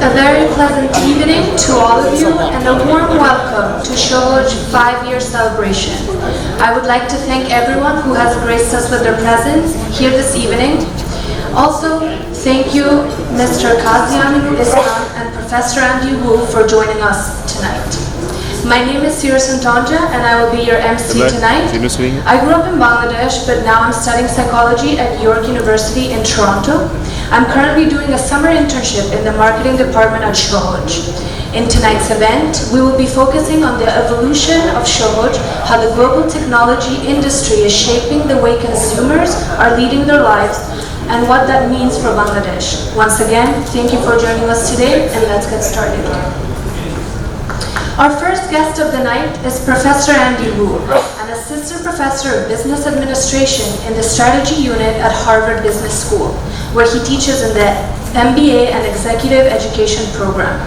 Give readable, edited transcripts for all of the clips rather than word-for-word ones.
A very pleasant evening to all of you and a warm welcome to Shohoz 5-year celebration. I would like to thank everyone who has graced us with their presence here this evening. Also, thank you Mr. Kazian Islam and Professor Andy Wu for joining us tonight. My name is Sira Santonja and I will be your MC tonight. I grew up in Bangladesh, but now I'm studying psychology at York University in Toronto. I'm currently doing a summer internship in the marketing department at Shohoz. In tonight's event, we will be focusing on the evolution of Shohoz, how the global technology industry is shaping the way consumers are leading their lives, and what that means for Bangladesh. Once again, thank you for joining us today, and let's get started. Our first guest of the night is Professor Andy Wu, an assistant professor of business administration in the strategy unit at Harvard Business School, where he teaches in the MBA and executive education program.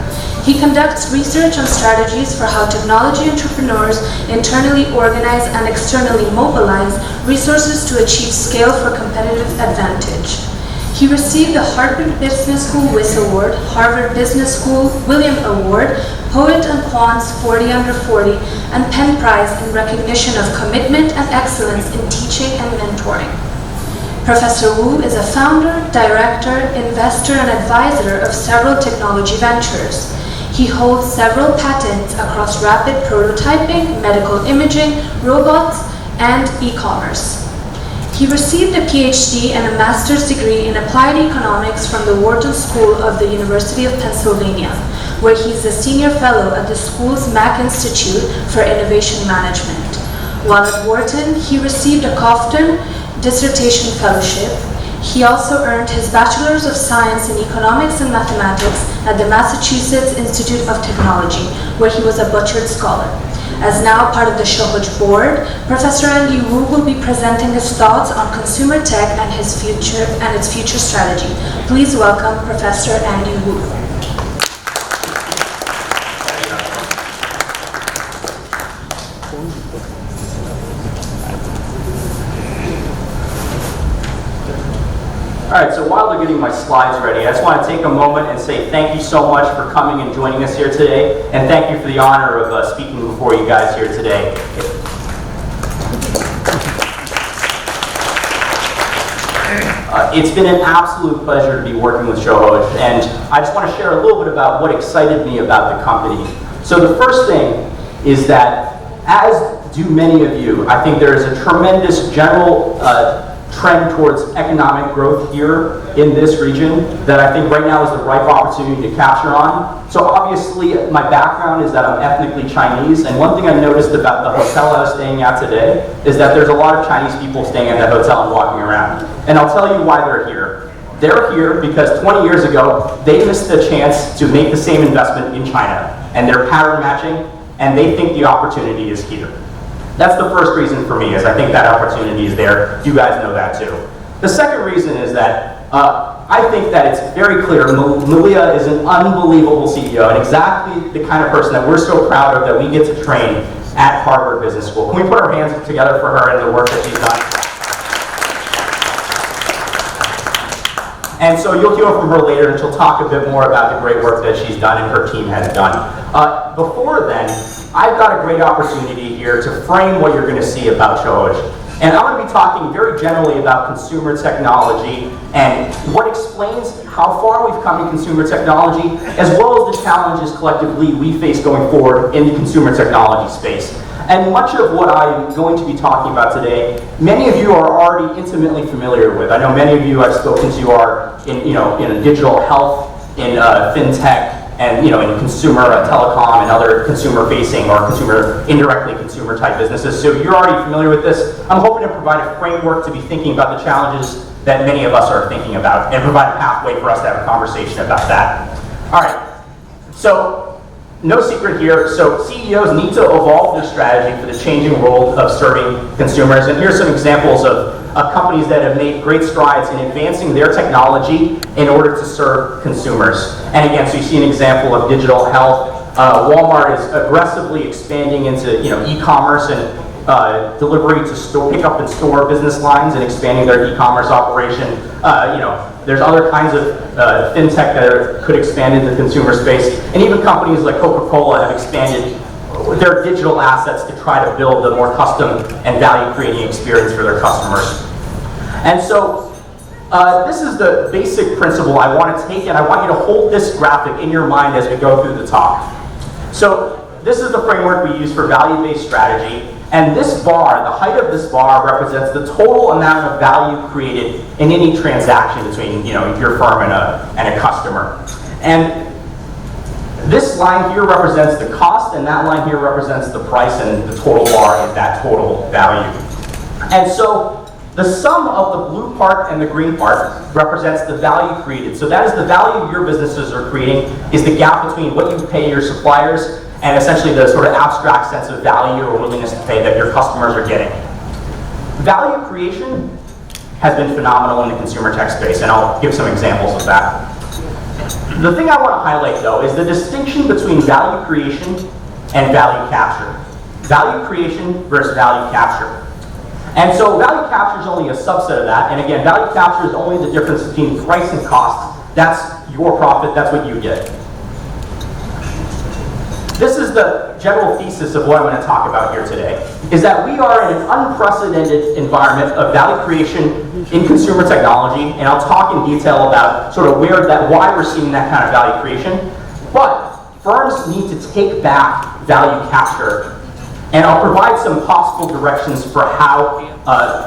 He conducts research on strategies for how technology entrepreneurs internally organize and externally mobilize resources to achieve scale for competitive advantage. He received the Harvard Business School WIS Award, Harvard Business School William Award, Poet and Quant's 40 Under 40, and Penn Prize in recognition of commitment and excellence in teaching and mentoring. Professor Wu is a founder, director, investor, and advisor of several technology ventures. He holds several patents across rapid prototyping, medical imaging, robots, and e-commerce. He received a PhD and a master's degree in applied economics from the Wharton School of the University of Pennsylvania, where he's a senior fellow at the school's Mack Institute for Innovation Management. While at Wharton, he received a Cofton Dissertation Fellowship. He also earned his Bachelor's of Science in Economics and Mathematics at the Massachusetts Institute of Technology, where he was a Butchered Scholar. As now part of the Shohoz board, Professor Andy Wu will be presenting his thoughts on consumer tech and its future strategy. Please welcome Professor Andy Wu. All right, so while they're getting my slides ready, I just want to take a moment and say thank you so much for coming and joining us here today, and thank you for the honor of speaking before you guys here today. It's been an absolute pleasure to be working with Shohoz, and I just want to share a little bit about what excited me about the company. So the first thing is that, as do many of you, I think there is a tremendous general trend towards economic growth here in this region that I think right now is the ripe opportunity to capture on. So obviously my background is that I'm ethnically Chinese, and one thing I noticed about the hotel I was staying at today is that there's a lot of Chinese people staying at that hotel and walking around. And I'll tell you why they're here. They're here because 20 years ago they missed the chance to make the same investment in China, and they're pattern matching, and they think the opportunity is here. That's the first reason for me, is I think that opportunity is there. You guys know that too. The second reason is that I think that it's very clear Malia is an unbelievable CEO and exactly the kind of person that we're so proud of that we get to train at Harvard Business School. Can we put our hands together for her and the work that she's done? And so you'll hear from her later, and she'll talk a bit more about the great work that she's done and her team has done. Before then, I've got a great opportunity here to frame what you're going to see about Shohoz. And I'm going to be talking very generally about consumer technology and what explains how far we've come in consumer technology, as well as the challenges collectively we face going forward in the consumer technology space. And much of what I'm going to be talking about today, many of you are already intimately familiar with. I know many of you I've spoken to are in digital health, in fintech, and in consumer telecom and other consumer-facing or indirectly consumer-type businesses. So you're already familiar with this. I'm hoping to provide a framework to be thinking about the challenges that many of us are thinking about, and provide a pathway for us to have a conversation about that. All right. So no secret here. So CEOs need to evolve their strategy for the changing world of serving consumers. And here's some examples of companies that have made great strides in advancing their technology in order to serve consumers. And again, so you see an example of digital health. Walmart is aggressively expanding into e-commerce, and delivery to store, pick up and store business lines and expanding their e-commerce operation. There's other kinds of fintech that could expand into the consumer space, and even companies like Coca-Cola have expanded their digital assets to try to build a more custom and value-creating experience for their customers. And so this is the basic principle I want to take, and I want you to hold this graphic in your mind as we go through the talk. So this is the framework we use for value-based strategy, and this bar, the height of this bar, represents the total amount of value created in any transaction between your firm and a customer. And this line here represents the cost, and that line here represents the price, and the total bar is that total value. And so the sum of the blue part and the green part represents the value created. So that is the value your businesses are creating, is the gap between what you pay your suppliers and essentially the sort of abstract sense of value or willingness to pay that your customers are getting. Value creation has been phenomenal in the consumer tech space, and I'll give some examples of that. The thing I want to highlight, though, is the distinction between value creation and value capture. Value creation versus value capture. And so value capture is only a subset of that, and again, value capture is only the difference between price and cost. That's your profit, that's what you get. This is the general thesis of what I'm going to talk about here today, is that we are in an unprecedented environment of value creation in consumer technology, and I'll talk in detail about sort of why we're seeing that kind of value creation. But firms need to take back value capture, and I'll provide some possible directions for how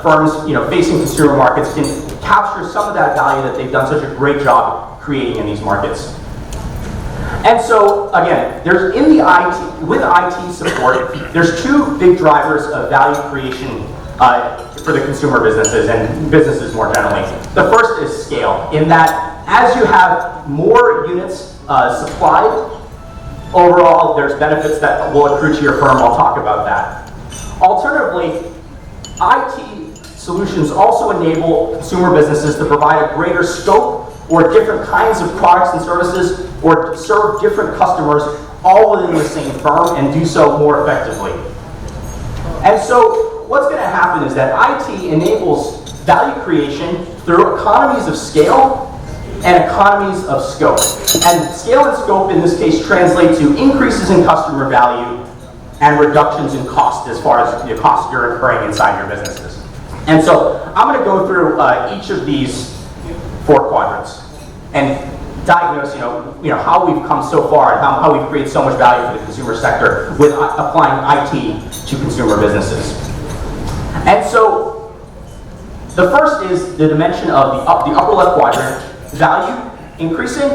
firms facing consumer markets can capture some of that value that they've done such a great job creating in these markets. And so, again, with IT support, there's two big drivers of value creation for the consumer businesses and businesses more generally. The first is scale, in that as you have more units supplied, overall there's benefits that will accrue to your firm. I'll talk about that. Alternatively, IT solutions also enable consumer businesses to provide a greater scope or different kinds of products and services, or serve different customers all within the same firm and do so more effectively. And so what's going to happen is that IT enables value creation through economies of scale and economies of scope. And scale and scope in this case translate to increases in customer value and reductions in cost as far as the cost you're incurring inside your businesses. And so I'm going to go through each of these 4 quadrants and diagnose how we've come so far and how we've created so much value for the consumer sector with applying IT to consumer businesses. And so the first is the dimension of the upper left quadrant, value increasing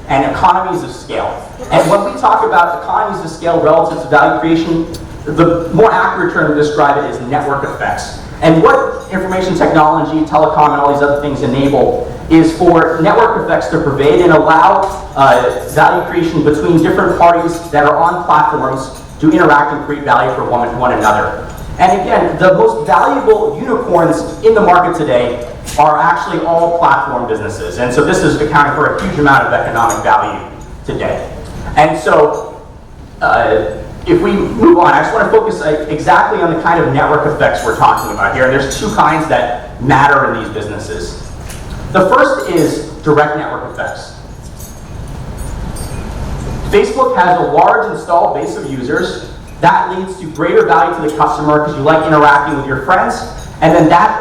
and economies of scale. And when we talk about economies of scale relative to value creation, the more accurate term to describe it is network effects. And what information technology, telecom, and all these other things enable is for network effects to pervade and allow value creation between different parties that are on platforms to interact and create value for one another. And again, the most valuable unicorns in the market today are actually all platform businesses. And so this is accounting for a huge amount of economic value today. And so if we move on, I just want to focus exactly on the kind of network effects we're talking about here. And there's 2 kinds that matter in these businesses. The first is direct network effects. Facebook has a large installed base of users. That leads to greater value to the customer because you like interacting with your friends. And then that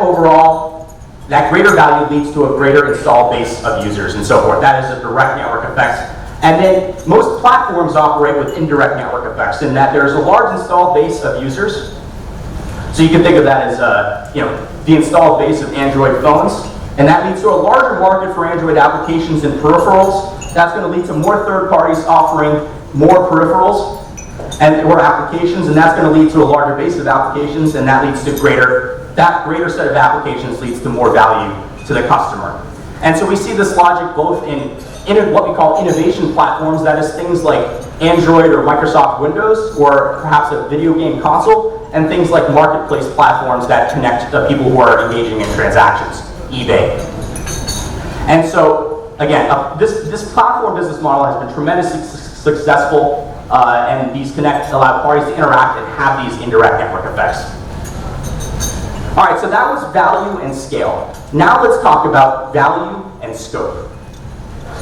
greater value leads to a greater installed base of users and so forth. That is a direct network effect. And then most platforms operate with indirect network effects in that there's a large installed base of users. So you can think of that as the installed base of Android phones. And that leads to a larger market for Android applications and peripherals. That's going to lead to more third parties offering more peripherals or applications, and that's going to lead to a larger base of applications, and that leads to that greater set of applications leads to more value to the customer. And so we see this logic both in what we call innovation platforms, that is things like Android or Microsoft Windows, or perhaps a video game console, and things like marketplace platforms that connect the people who are engaging in transactions, eBay. And so, again, this platform business model has been tremendously successful, and these allow parties to interact and have these indirect network effects. All right, so that was value and scale. Now let's talk about value and scope.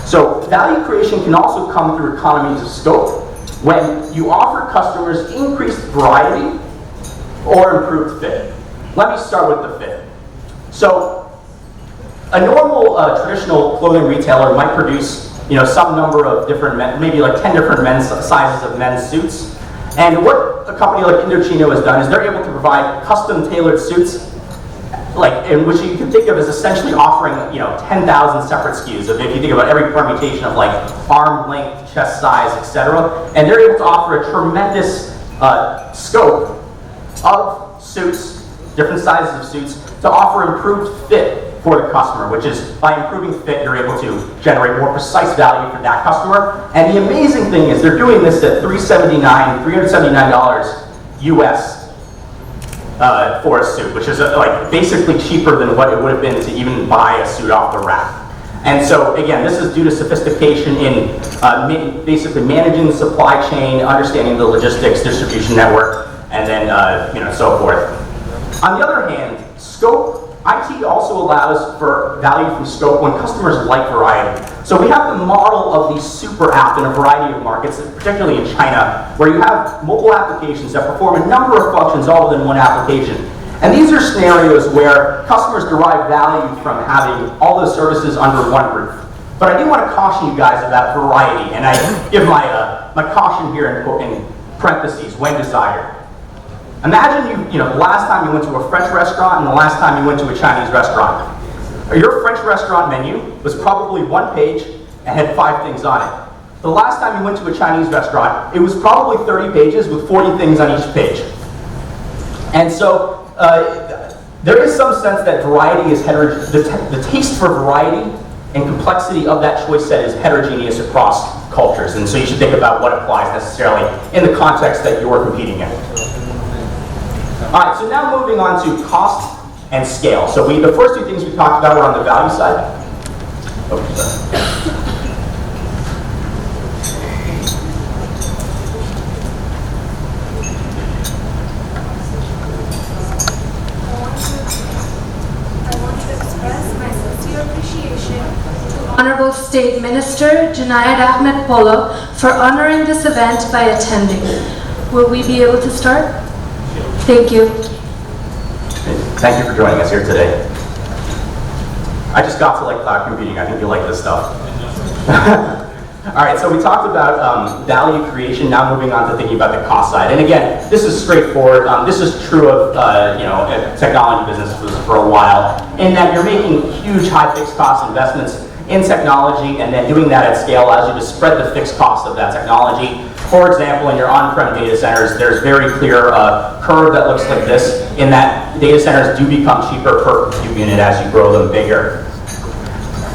So value creation can also come through economies of scope when you offer customers increased variety or improved fit. Let me start with the fit. So a normal traditional clothing retailer might produce some number of different maybe like 10 different sizes of men's suits. And what a company like Indochino has done is they're able to provide custom tailored suits, in which you can think of as essentially offering 10,000 separate SKUs. If you think about every permutation of arm length, chest size, etc., and they're able to offer a tremendous scope of suits, different sizes of suits, to offer improved fit for the customer, which is by improving fit, you're able to generate more precise value for that customer. And the amazing thing is they're doing this at $379 US for a suit, which is basically cheaper than what it would have been to even buy a suit off the rack. And so again, this is due to sophistication in basically managing the supply chain, understanding the logistics, distribution network, and then so forth. On the other hand, scope. IT also allows for value from scope when customers like variety. So we have the model of the super app in a variety of markets, particularly in China, where you have mobile applications that perform a number of functions all within one application. And these are scenarios where customers derive value from having all those services under one roof. But I do want to caution you guys about variety, and I give my caution here in parentheses, when desired. Imagine the last time you went to a French restaurant and the last time you went to a Chinese restaurant. Your French restaurant menu was probably one page and had 5 things on it. The last time you went to a Chinese restaurant, it was probably 30 pages with 40 things on each page. And so there is some sense that variety is heterogeneous. The taste for variety and complexity of that choice set is heterogeneous across cultures. And so you should think about what applies necessarily in the context that you're competing in. All right, so now moving on to cost and scale. So the first 2 things we talked about were on the value side. I want to express my sincere appreciation to Honorable State Minister Junaid Ahmed Polo for honoring this event by attending. Will we be able to start? Thank you. Thank you for joining us here today. I just got to cloud computing. I think you'll like this stuff. All right, so we talked about value creation. Now moving on to thinking about the cost side. And again, this is straightforward. This is true of technology businesses for a while, in that you're making huge high fixed cost investments in technology, and then doing that at scale allows you to spread the fixed cost of that technology. For example, in your on-prem data centers, there's very clear curve that looks like this, in that data centers do become cheaper per compute unit as you grow them bigger.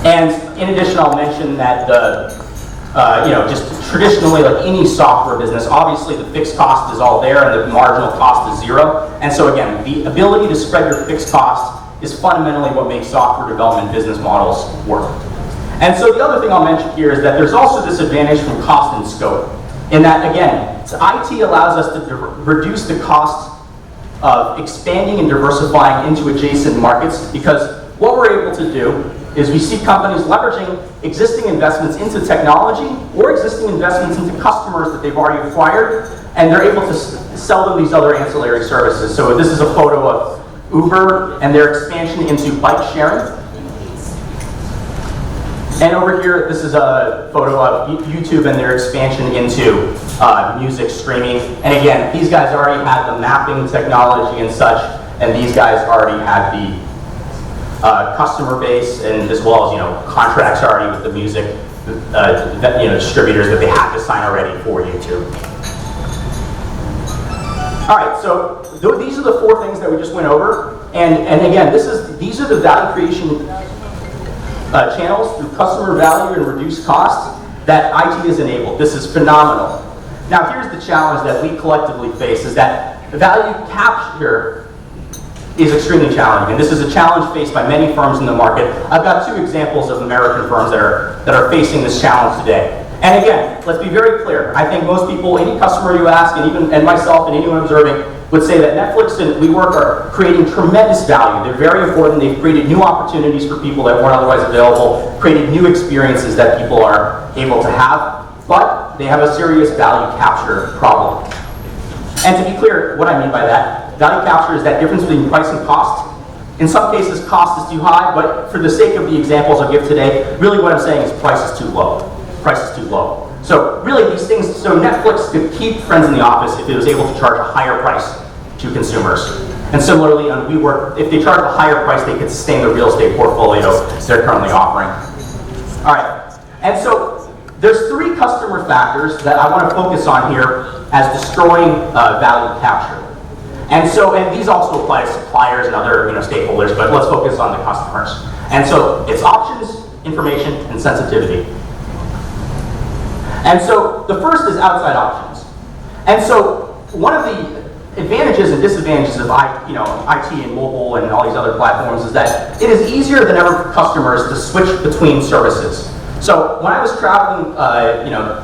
And in addition, I'll mention that just traditionally, like any software business, obviously the fixed cost is all there and the marginal cost is 0. And so again, the ability to spread your fixed cost is fundamentally what makes software development business models work. And so the other thing I'll mention here is that there's also this advantage from cost and scope. In that, again, IT allows us to reduce the cost of expanding and diversifying into adjacent markets, because what we're able to do is we see companies leveraging existing investments into technology or existing investments into customers that they've already acquired, and they're able to sell them these other ancillary services. So this is a photo of Uber and their expansion into bike sharing. And over here, this is a photo of YouTube and their expansion into music streaming. And again, these guys already had the mapping technology and such, and these guys already had the customer base, and as well as contracts already with the music distributors that they had to sign already for YouTube. All right, so these are the 4 things that we just went over, and again, these are the value creation channels through customer value and reduced costs that IT has enabled. This is phenomenal. Now here's the challenge that we collectively face, is that value capture is extremely challenging, and this is a challenge faced by many firms in the market. I've got 2 examples of American firms that are facing this challenge today. And again, let's be very clear. I think most people, any customer you ask, and myself and anyone observing, would say that Netflix and WeWork are creating tremendous value. They're very important. They've created new opportunities for people that weren't otherwise available, created new experiences that people are able to have, but they have a serious value capture problem. And to be clear, what I mean by that, value capture is that difference between price and cost. In some cases, cost is too high, but for the sake of the examples I'll give today, really what I'm saying is price is too low. Price is too low. So really these things, so Netflix could keep Friends in the Office if it was able to charge a higher price to consumers. And similarly on WeWork, if they charge a higher price, they could sustain the real estate portfolio they're currently offering. All right, and so there's 3 customer factors that I want to focus on here as destroying value capture. And so, and these also apply to suppliers and other stakeholders, but let's focus on the customers. And so it's options, information, and sensitivity. And so the first is outside options. And so one of the advantages and disadvantages of IT and mobile and all these other platforms is that it is easier than ever for customers to switch between services. So when I was traveling,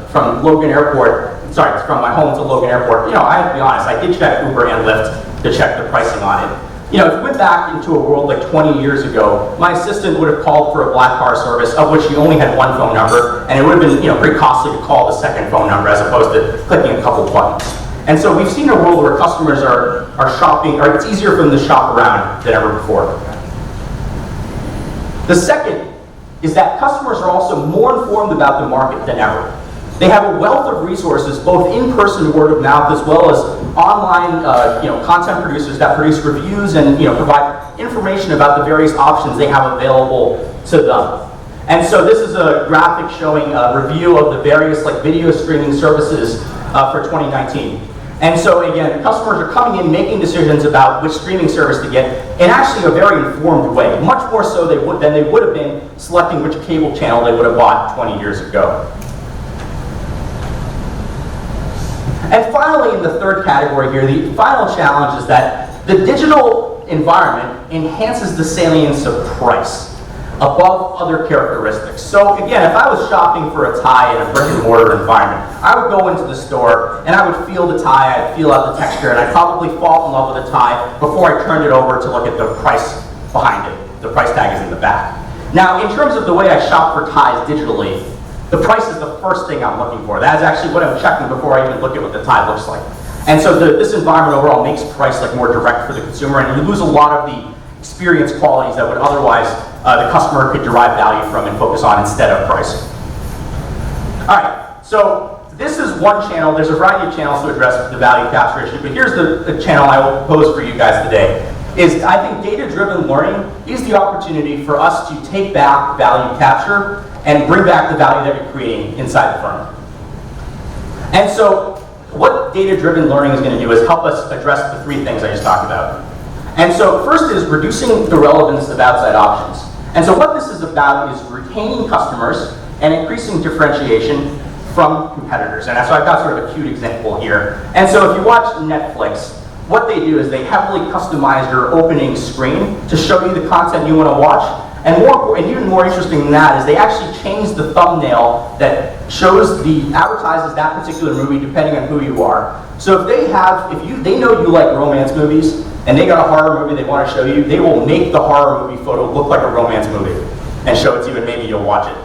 from Logan Airport, from my home to Logan Airport, I have to be honest, I did check Uber and Lyft to check the pricing on it. If we went back into a world like 20 years ago, my assistant would have called for a black car service of which she only had one phone number, and it would have been pretty costly to call the second phone number as opposed to clicking a couple buttons. And so we've seen a world where customers are shopping, or it's easier for them to shop around than ever before. The second is that customers are also more informed about the market than ever. They have a wealth of resources, both in-person word of mouth as well as online content producers that produce reviews and provide information about the various options they have available to them. And so this is a graphic showing a review of the various video streaming services for 2019. And so again, customers are coming in making decisions about which streaming service to get in actually a very informed way, much more so than they would have been selecting which cable channel they would have bought 20 years ago. And finally, in the third category here, the final challenge is that the digital environment enhances the salience of price above other characteristics. So again, if I was shopping for a tie in a brick and mortar environment, I would go into the store and I would feel the tie, I'd feel out the texture, and I'd probably fall in love with the tie before I turned it over to look at the price behind it. The price tag is in the back. Now, in terms of the way I shop for ties digitally, the price is the first thing I'm looking for. That is actually what I'm checking before I even look at what the tie looks like. And so this environment overall makes price more direct for the consumer, and you lose a lot of the experience qualities that would otherwise the customer could derive value from and focus on instead of price. All right, so this is one channel. There's a variety of channels to address the value capture issue, but here's the channel I will propose for you guys today. I think data-driven learning is the opportunity for us to take back value capture and bring back the value that you're creating inside the firm. And so what data-driven learning is going to do is help us address the 3 things I just talked about. And so first is reducing the relevance of outside options. And so what this is about is retaining customers and increasing differentiation from competitors. And so I've got sort of a cute example here. And so if you watch Netflix, what they do is they heavily customize your opening screen to show you the content you want to watch. And even more interesting than that is they actually change the thumbnail that advertises that particular movie depending on who you are. So if they know you like romance movies and they got a horror movie they want to show you, they will make the horror movie photo look like a romance movie and show it to you, and maybe you'll watch it.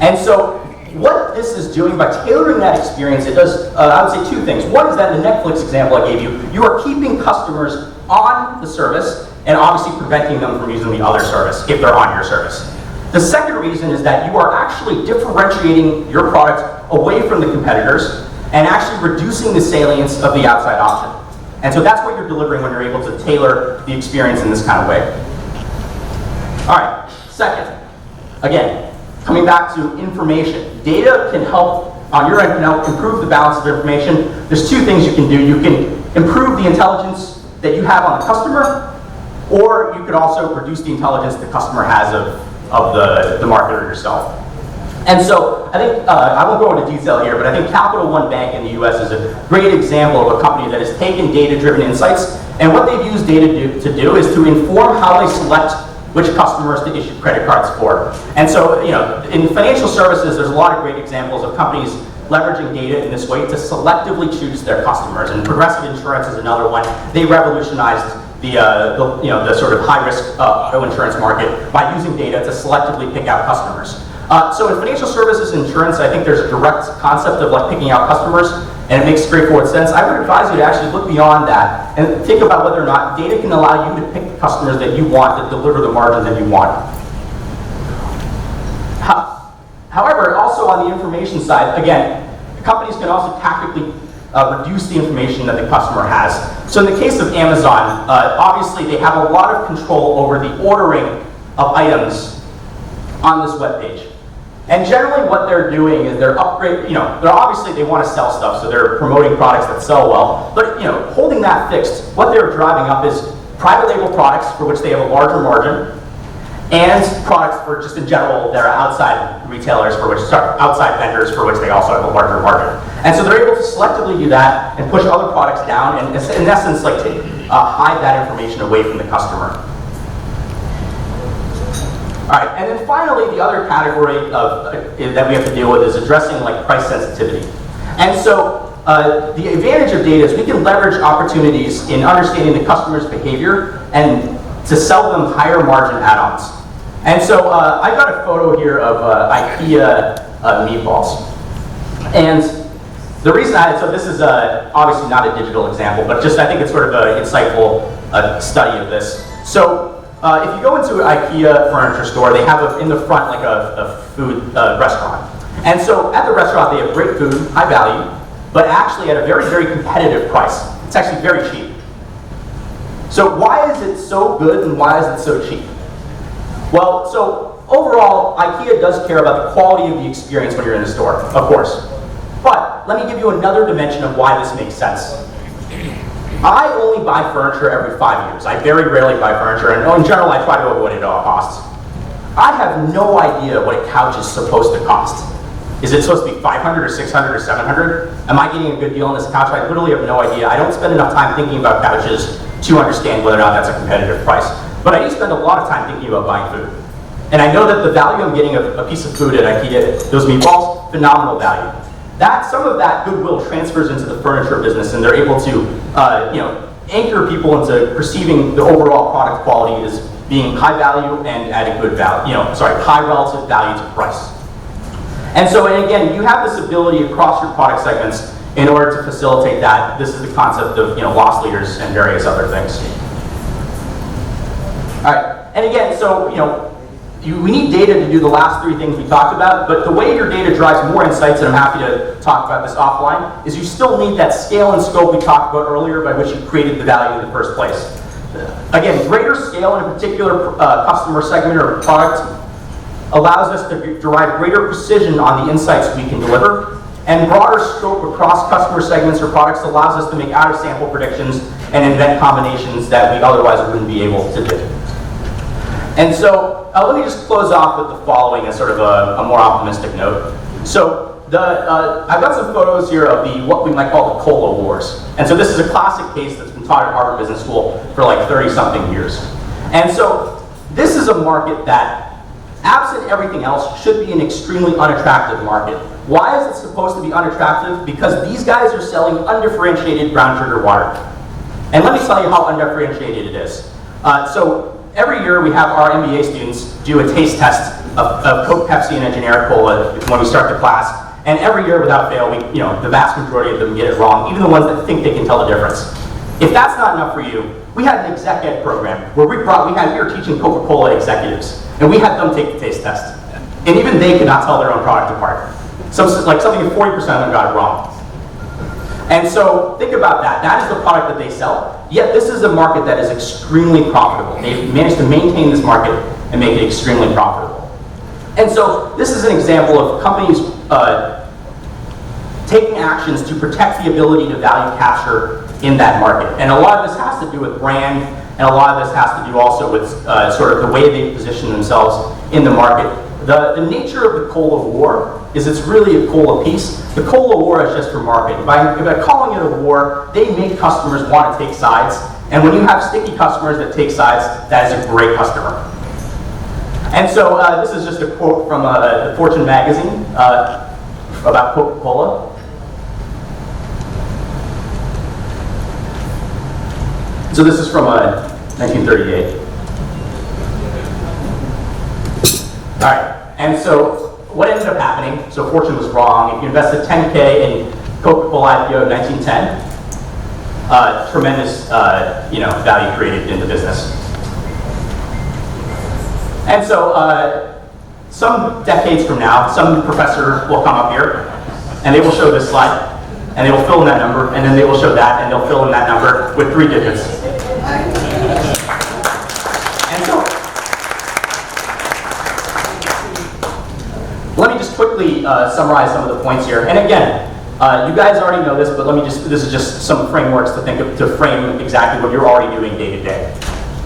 And so what this is doing by tailoring that experience, it does, I would say 2 things. One is that in the Netflix example I gave you, you are keeping customers on the service and obviously preventing them from using the other service if they're on your service. The second reason is that you are actually differentiating your product away from the competitors and actually reducing the salience of the outside option. And so that's what you're delivering when you're able to tailor the experience in this kind of way. All right, second, again, coming back to information. Data can help, on your end, can help improve the balance of information. There's 2 things you can do. You can improve the intelligence that you have on the customer, or you could also reduce the intelligence the customer has of the marketer yourself. And so I think, I won't go into detail here, but I think Capital One Bank in the US is a great example of a company that has taken data-driven insights, and what they've used data to do is to inform how they select which customers to issue credit cards for. And so, in financial services, there's a lot of great examples of companies leveraging data in this way to selectively choose their customers. And Progressive Insurance is another one. They revolutionized the sort of high-risk auto insurance market by using data to selectively pick out customers. So in financial services insurance, I think there's a direct concept of like picking out customers, and it makes straightforward sense. I would advise you to actually look beyond that and think about whether or not data can allow you to pick the customers that you want that deliver the margin that you want. However, also on the information side, again, companies can also tactically reduce the information that the customer has. So in the case of Amazon, obviously they have a lot of control over the ordering of items on this web page. And generally what they're doing is they're obviously they want to sell stuff, so they're promoting products that sell well. But holding that fixed, what they're driving up is private label products for which they have a larger margin, and products for just in general that are outside retailers for which, outside vendors for which they also have a larger margin. And so they're able to selectively do that and push other products down and in essence like to hide that information away from the customer. All right, and then finally, the other category that we have to deal with is addressing like price sensitivity. And so the advantage of data is we can leverage opportunities in understanding the customer's behavior and to sell them higher margin add-ons. And so I got a photo here of Ikea Meatballs. And the reason so this is obviously not a digital example, but just I think it's sort of an insightful study of this. So if you go into an Ikea furniture store, they have in the front like a food restaurant. And so at the restaurant, they have great food, high value, but actually at a very, very competitive price. It's actually very cheap. So why is it so good and why is it so cheap? Well, so overall, Ikea does care about the quality of the experience when you're in the store, of course. But let me give you another dimension of why this makes sense. I only buy furniture every 5 years. I very rarely buy furniture, and in general, I try to avoid it at all costs. I have no idea what a couch is supposed to cost. Is it supposed to be $500 or $600 or $700? Am I getting a good deal on this couch? I literally have no idea. I don't spend enough time thinking about couches to understand whether or not that's a competitive price. But I do spend a lot of time thinking about buying food. And I know that the value I'm getting of a piece of food at Ikea, those meatballs, phenomenal value. Some of that goodwill transfers into the furniture business, and they're able to anchor people into perceiving the overall product quality as being high value and at a good value, high relative value to price. And so, and again, you have this ability across your product segments in order to facilitate that. This is the concept of loss leaders and various other things. All right, and again, so we need data to do the last three things we talked about, but the way your data drives more insights, and I'm happy to talk about this offline, is you still need that scale and scope we talked about earlier by which you created the value in the first place. Again, greater scale in a particular customer segment or product allows us to derive greater precision on the insights we can deliver, and broader scope across customer segments or products allows us to make out-of-sample predictions and invent combinations that we otherwise wouldn't be able to do. And so let me just close off with the following as sort of a more optimistic note. So I've got some photos here of what we might call the cola wars. And so this is a classic case that's been taught at Harvard Business School for like 30-something years. And so this is a market that, absent everything else, should be an extremely unattractive market. Why is it supposed to be unattractive? Because these guys are selling undifferentiated brown sugar water. And let me tell you how undifferentiated it is. So every year we have our MBA students do a taste test of Coke, Pepsi, and a generic cola when we start the class. And every year without fail, the vast majority of them get it wrong, even the ones that think they can tell the difference. If that's not enough for you, we had an exec ed program where we were teaching Coca-Cola executives, and we had them take the taste test. And even they could not tell their own product apart. So like something 40% of them got it wrong. And so think about that. That is the product that they sell. Yet this is a market that is extremely profitable. They've managed to maintain this market and make it extremely profitable. And so this is an example of companies taking actions to protect the ability to value capture in that market. And a lot of this has to do with brand, and a lot of this has to do also with sort of the way they position themselves in the market. The nature of the cola war is it's really a cola piece. The cola war is just for market. By calling it a war, they make customers want to take sides. And when you have sticky customers that take sides, that is a great customer. And so this is just a quote from Fortune magazine. about Coca-Cola. So this is from 1938. All right, and so what ended up happening, so fortune was wrong. If you invested $10K in Coca-Cola IPO in 1910, tremendous value created in the business. And so some decades from now, some professor will come up here and they will show this slide and they will fill in that number, and then they will show that and they'll fill in that number with 3 digits. And so let me just quickly summarize some of the points here. And again, you guys already know this, but this is just some frameworks to think of to frame exactly what you're already doing day to day.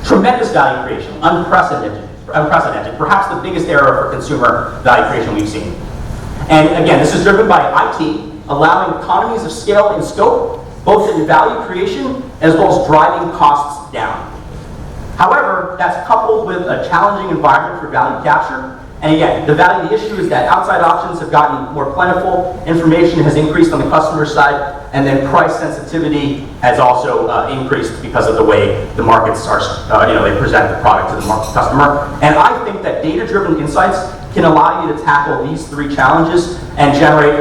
Tremendous value creation, unprecedented, perhaps the biggest era for consumer value creation we've seen. And again, this is driven by IT, allowing economies of scale and scope, both in value creation as well as driving costs down. However, that's coupled with a challenging environment for value capture. And again, the issue is that outside options have gotten more plentiful, information has increased on the customer side, and then price sensitivity has also increased because of the way the markets are, they present the product to the customer. And I think that data-driven insights can allow you to tackle these 3 challenges and generate,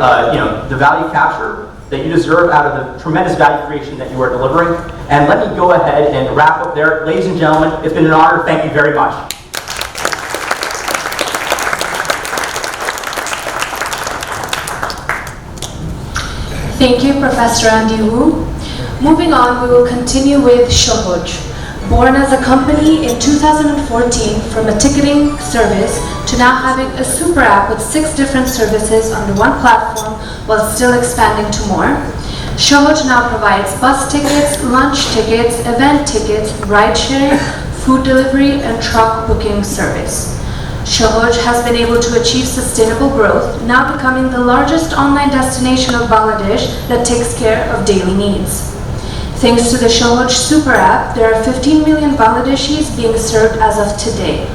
the value capture that you deserve out of the tremendous value creation that you are delivering. And let me go ahead and wrap up there. Ladies and gentlemen, it's been an honor. Thank you very much. Thank you, Professor Andy Wu. Moving on, we will continue with Shohoz. Born as a company in 2014 from a ticketing service to now having a super app with 6 different services under one platform while still expanding to more, Shohoz now provides bus tickets, lunch tickets, event tickets, ride sharing, food delivery, and truck booking service. Shohoz has been able to achieve sustainable growth, now becoming the largest online destination of Bangladesh that takes care of daily needs. Thanks to the Shohoz Super App, there are 15 million Bangladeshis being served as of today.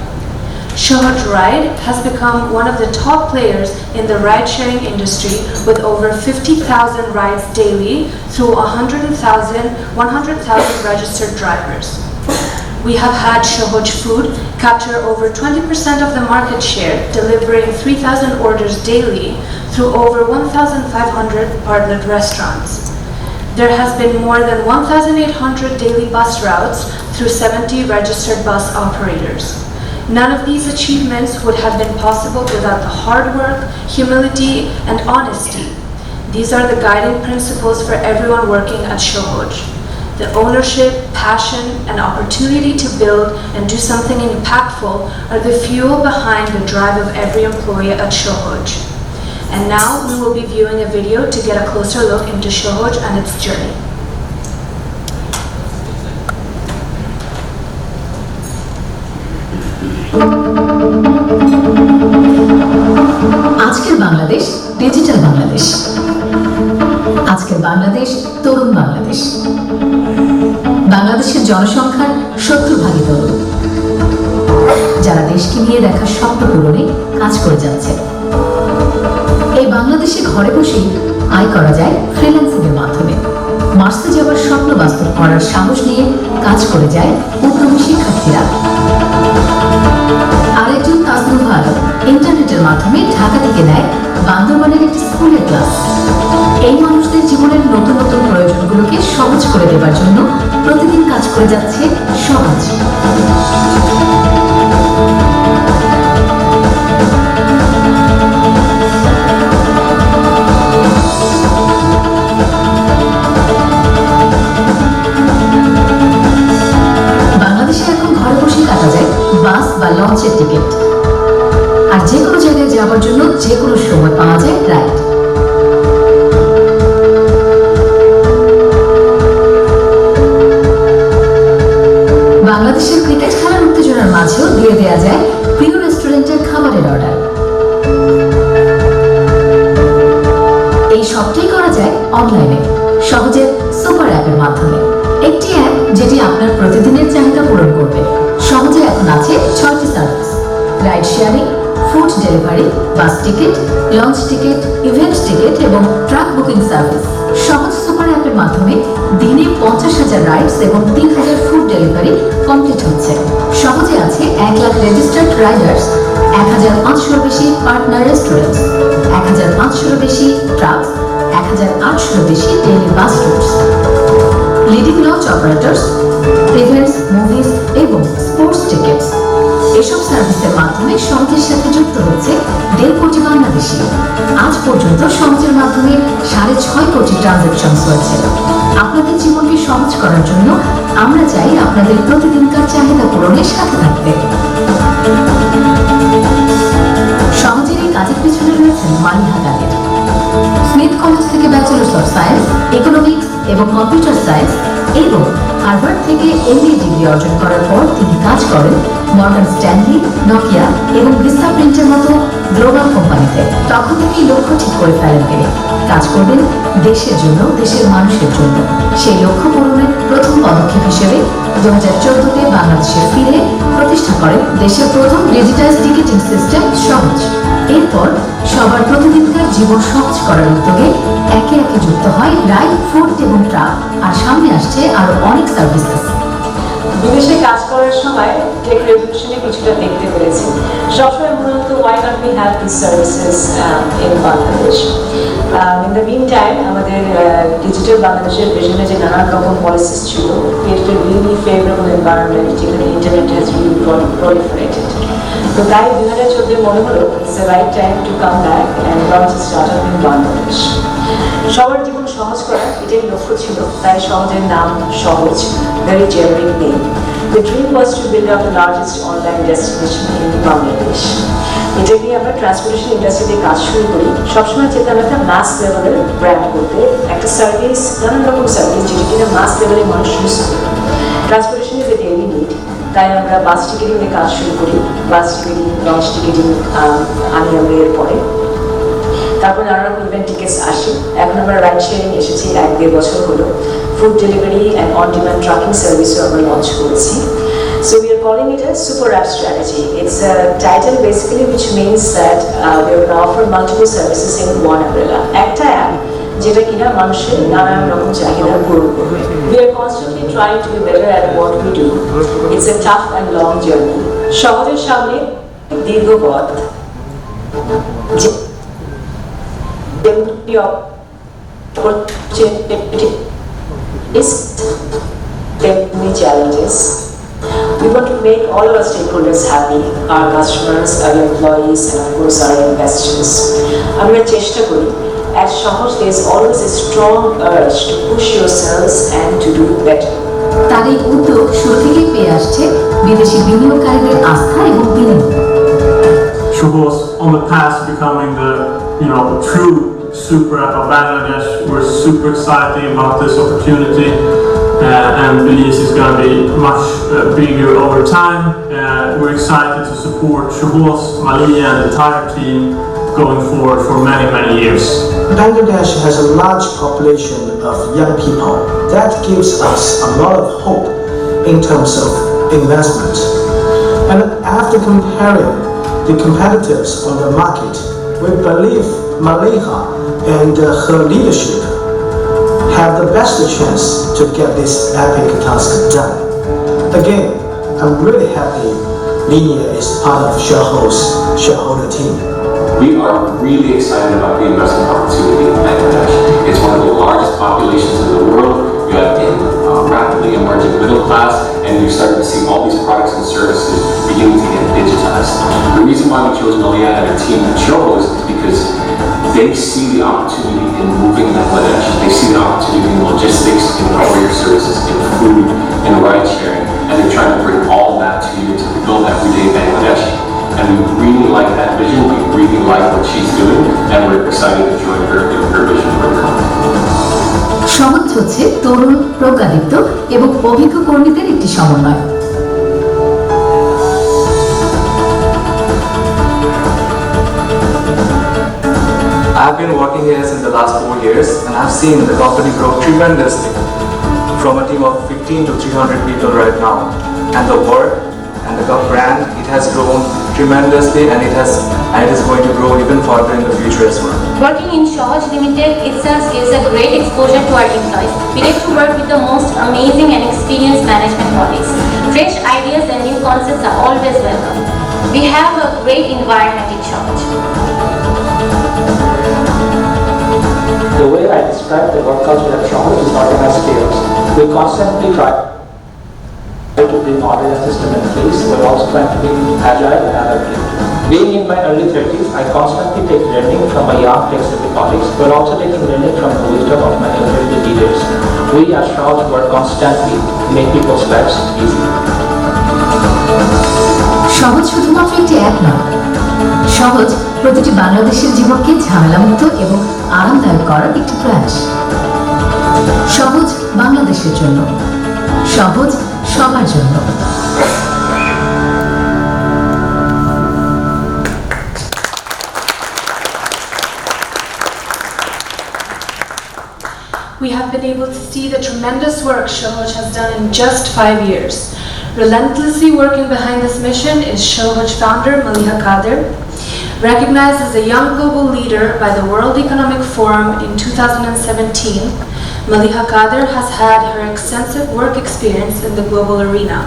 Shohoz Ride has become one of the top players in the ride-sharing industry with over 50,000 rides daily through 100,000 registered drivers. We have had Shohoz Food capture over 20% of the market share, delivering 3,000 orders daily through over 1,500 partnered restaurants. There has been more than 1,800 daily bus routes through 70 registered bus operators. None of these achievements would have been possible without the hard work, humility, and honesty. These are the guiding principles for everyone working at Shohoz. The ownership, passion, and opportunity to build and do something impactful are the fuel behind the drive of every employee at Shohoz. And now we will be viewing a video to get a closer look into Shohoz and its journey. আজকের Bangladesh digital Bangladesh, আজকের বাংলাদেশ তরুণ বাংলাদেশ। বাংলাদেশের জনসংখ্যার 70% তরুণ, যারা দেশকে নিয়ে দেখা স্বপ্ন পূরণে কাজ করে যাচ্ছে। এই বাংলাদেশে ঘরে বসেই আয় করা যায় ফ্রিল্যান্সিং এর মাধ্যমে। মার্সে যাওয়ার স্বপ্ন বাস্তব করার সাহস নিয়ে কাজ করে যায় উদ্যমী শিক্ষার্থীরা। আরেকজন তাজনুভা আলম ইন্টারনেটের মাধ্যমে ঢাকা থেকে নেয় বান্দরবানের একটি স্কুলের ক্লাস। এই মানুষদের জীবনের নতুন নতুন প্রয়োজনগুলোকে সহজ করে দেবার জন্য প্রতিদিন কাজ করে যাচ্ছে সহজ। বাংলাদেশে এখন ঘরে বসে কাটা যায় বাস বা লঞ্চের টিকিট, আর যে কোনো জায়গায় যাওয়ার জন্য যে কোনো সময় পাওয়া যায় রাইড। বাংলাদেশের ক্রিকেট খেলার উত্তেজনার মাঝেও দিয়ে দেওয়া যায় প্রিয় রেস্টুরেন্টের খাবারের অর্ডার। এই সবটাই করা যায় অনলাইনে সহজে সুপার অ্যাপের মাধ্যমে। একটি অ্যাপ যেটি আপনার প্রতিদিনের চাহিদা পূরণ করবে। সহজে এখন আছে 6টি service: ride sharing, food delivery, বাস ticket, launch ticket, event ticket এবং ট্রাক বুকিং সার্ভিস। সহজ সুপার অ্যাপের মাধ্যমে দিনে 50,000 রাইডস এবং 3,000 ফুড ডেলিভারি কমপ্লিট হচ্ছে। সহজে আছে 1 লাখ রেজিস্টার্ড রাইডার্স, 1,500 বেশি পার্টনার রেস্টুরেন্টস, 1,500 বেশি ট্রাকস, 1,800 বেশি daily bus routes, leading launch operators, events, movies এবং স্পোর্টস টিকিটস। এসব সার্ভিসের মাধ্যমে সমাজের সাথে যুক্ত হচ্ছে 1.5 কোটি বাংলাদেশি। আজ পর্যন্ত সমাজের মাধ্যমে 6.5 কোটি ট্রানজ্যাকশন হয়েছে। আপনাদের জীবনকে সহজ করার জন্য আমরা চাই আপনাদের প্রতিদিনকার চাহিদা পূরণের সাথে থাকতে। সমাজের এই কাজের পেছনে রয়েছেন মালিহা গালিব। স্মিথ কলেজ থেকে ব্যাচেলর্স অফ সায়েন্স, ইকোনমিক্স এবং কম্পিউটার সায়েন্স এবং হার্ভার্ড থেকে MBA ডিগ্রি অর্জন করার পর তিনি কাজ করেন মর্গান স্ট্যানলি, নকিয়া এবং ভিস্তা প্রিন্টের মতো গ্লোবাল কোম্পানিতে। তখন থেকেই লক্ষ্য ঠিক করে ফেলেন তিনি কাজ করবেন দেশের জন্য, দেশের মানুষের জন্য। সেই লক্ষ্য পূরণের প্রথম পদক্ষেপ হিসেবে 2014-তে বাংলাদেশে ফিরে প্রতিষ্ঠা করেন দেশের প্রথম ডিজিটাইজ টিকিটিং সিস্টেম সহজ। এরপর সবার প্রতিদিনকার জীবন সহজ করার উদ্যোগে একে একে যুক্ত হয় রাইড, ফুড এবং ট্রাক, আর সামনে আসছে আরো অনেক সার্ভিসেস। বিদেশে কাজ করার সময় টেক রেভলিউশনে কিছুটা দেখতে পেরেছি। সবসময় মনে হতো why not we have these services in Bangladesh. In the meantime, আমাদের ডিজিটাল বাংলাদেশের ভিশনে যে নানান রকম পলিসিস ছিল, created a really favorable environment যেখানে ইন্টারনেট has really proliferated. তো তাই 2014 মনে হলো it's the right time to come back and launch a startup in Bangladesh. সবার জীবন সহজ করা এটাই লক্ষ্য ছিল, তাই সহজের নাম সহজ, very generic name. The dream was to build up the largest online destination in Bangladesh. এটা নিয়ে আমরা ট্রান্সপোর্টেশন ইন্ডাস্ট্রিতে কাজ শুরু করি। সবসময় চেতাম একটা মাস লেভেলের ব্র্যান্ড করতে, একটা সার্ভিস, নানান রকম সার্ভিস যেটা কিনা মাস লেভেলে মানুষ ইউজ করে। Transportation is a daily need, তাই আমরা বাস টিকিটিং নিয়ে কাজ শুরু করি। বাস টিকিটিং, লঞ্চ টিকিটিং আনি আমরা এরপরে। তারপর নানা রকম ইভেন্ট টিকিটস আসে। এখন আমরা রাইড শেয়ারিং এসেছি 1-1.5 বছর হলো। Food delivery and on demand trucking সার্ভিসও আমরা লঞ্চ করেছি। So we are calling it a super app strategy. It's a title basically which means that we are going to offer multiple services in one umbrella. একটা app যেটা কিনা মানুষের নানান রকম চাহিদা পূরণ করবে। We are constantly trying to be better at what we do. It's a tough and long journey. শহরের সামনে দীর্ঘ পথ, challenges. We want to make all of our stakeholders happy, our customers, our employees, and of course our investors. আমরা চেষ্টা করি, at Shohoz there is always a strong urge to push yourselves and to do better. তার এই উদ্যোগ শুরু থেকেই পেয়ে আসছে বিদেশি বিনিয়োগকারীদের আস্থা এবং বিনিয়োগ। Shohoz on the path to becoming the true super app of Bangladesh. We're super excited about this opportunity and believe it's going to be much bigger over time. We're excited to support Shohoz, Malia and the entire team going forward for many, many years. Bangladesh has a large population of young people. That gives us a lot of hope in terms of investment. And after comparing the competitors on the market, we believe Maliha and her leadership have the best chance to get this epic task done. Again, I'm really happy Linia is part of Shohoz shareholder team. We are really excited about the investment opportunity in Bangladesh. It's one of the largest populations in the world. You have a rapidly emerging middle class, and you're starting to see all these products and services beginning to get digitized. The reason why we chose Malia and her team at Shohoz is because they see the opportunity in moving Bangladesh. They see the opportunity in logistics, in courier services, in food, in ride sharing, and they're trying to bring all that to you to build everyday Bangladesh. And we really like that vision, we really like what she's doing, and we're excited to join her in her vision for the company. সমাজ হচ্ছে তরুণ, প্রজ্ঞাদীপ্ত এবং অভিজ্ঞ কর্মীদের একটি সমন্বয়। I've been working here since the last 4 years, and I've seen the company grow tremendously from a team of 15 to 300 people right now. And the work and the brand it has grown tremendously, and it is going to grow even further in the future as well. Working in Shohoz Limited itself gives a great exposure to our employees. We get to work with the most amazing and experienced management colleagues. Fresh ideas and new concepts are always welcome. We have a great environment in Shohoz. The way I describe the work culture at Shohoz is organized chaos. We constantly try to bring order and system in place, but also trying to be agile and adaptive. Being in my early 30s, I constantly take learning from my young tech-savvy colleagues, but also taking learning from the wisdom of my elderly leaders. We at Shohoz work constantly to make people's lives easy. সহজ শুধুমাত্র একটি app নয়, সহজ প্রতিটি বাংলাদেশের জীবনকে ঝামেলামুক্ত এবং আরামদায়ক করার একটি প্রয়াস। সহজ বাংলাদেশের জন্য, সহজ সবার জন্য। We have been able to see the tremendous work Shohoz has done in just 5 years. Relentlessly working behind this mission is Shohoz founder Maliha Kadir. Recognized as a young global leader by the World Economic Forum in 2017, Maliha Kadir has had her extensive work experience in the global arena.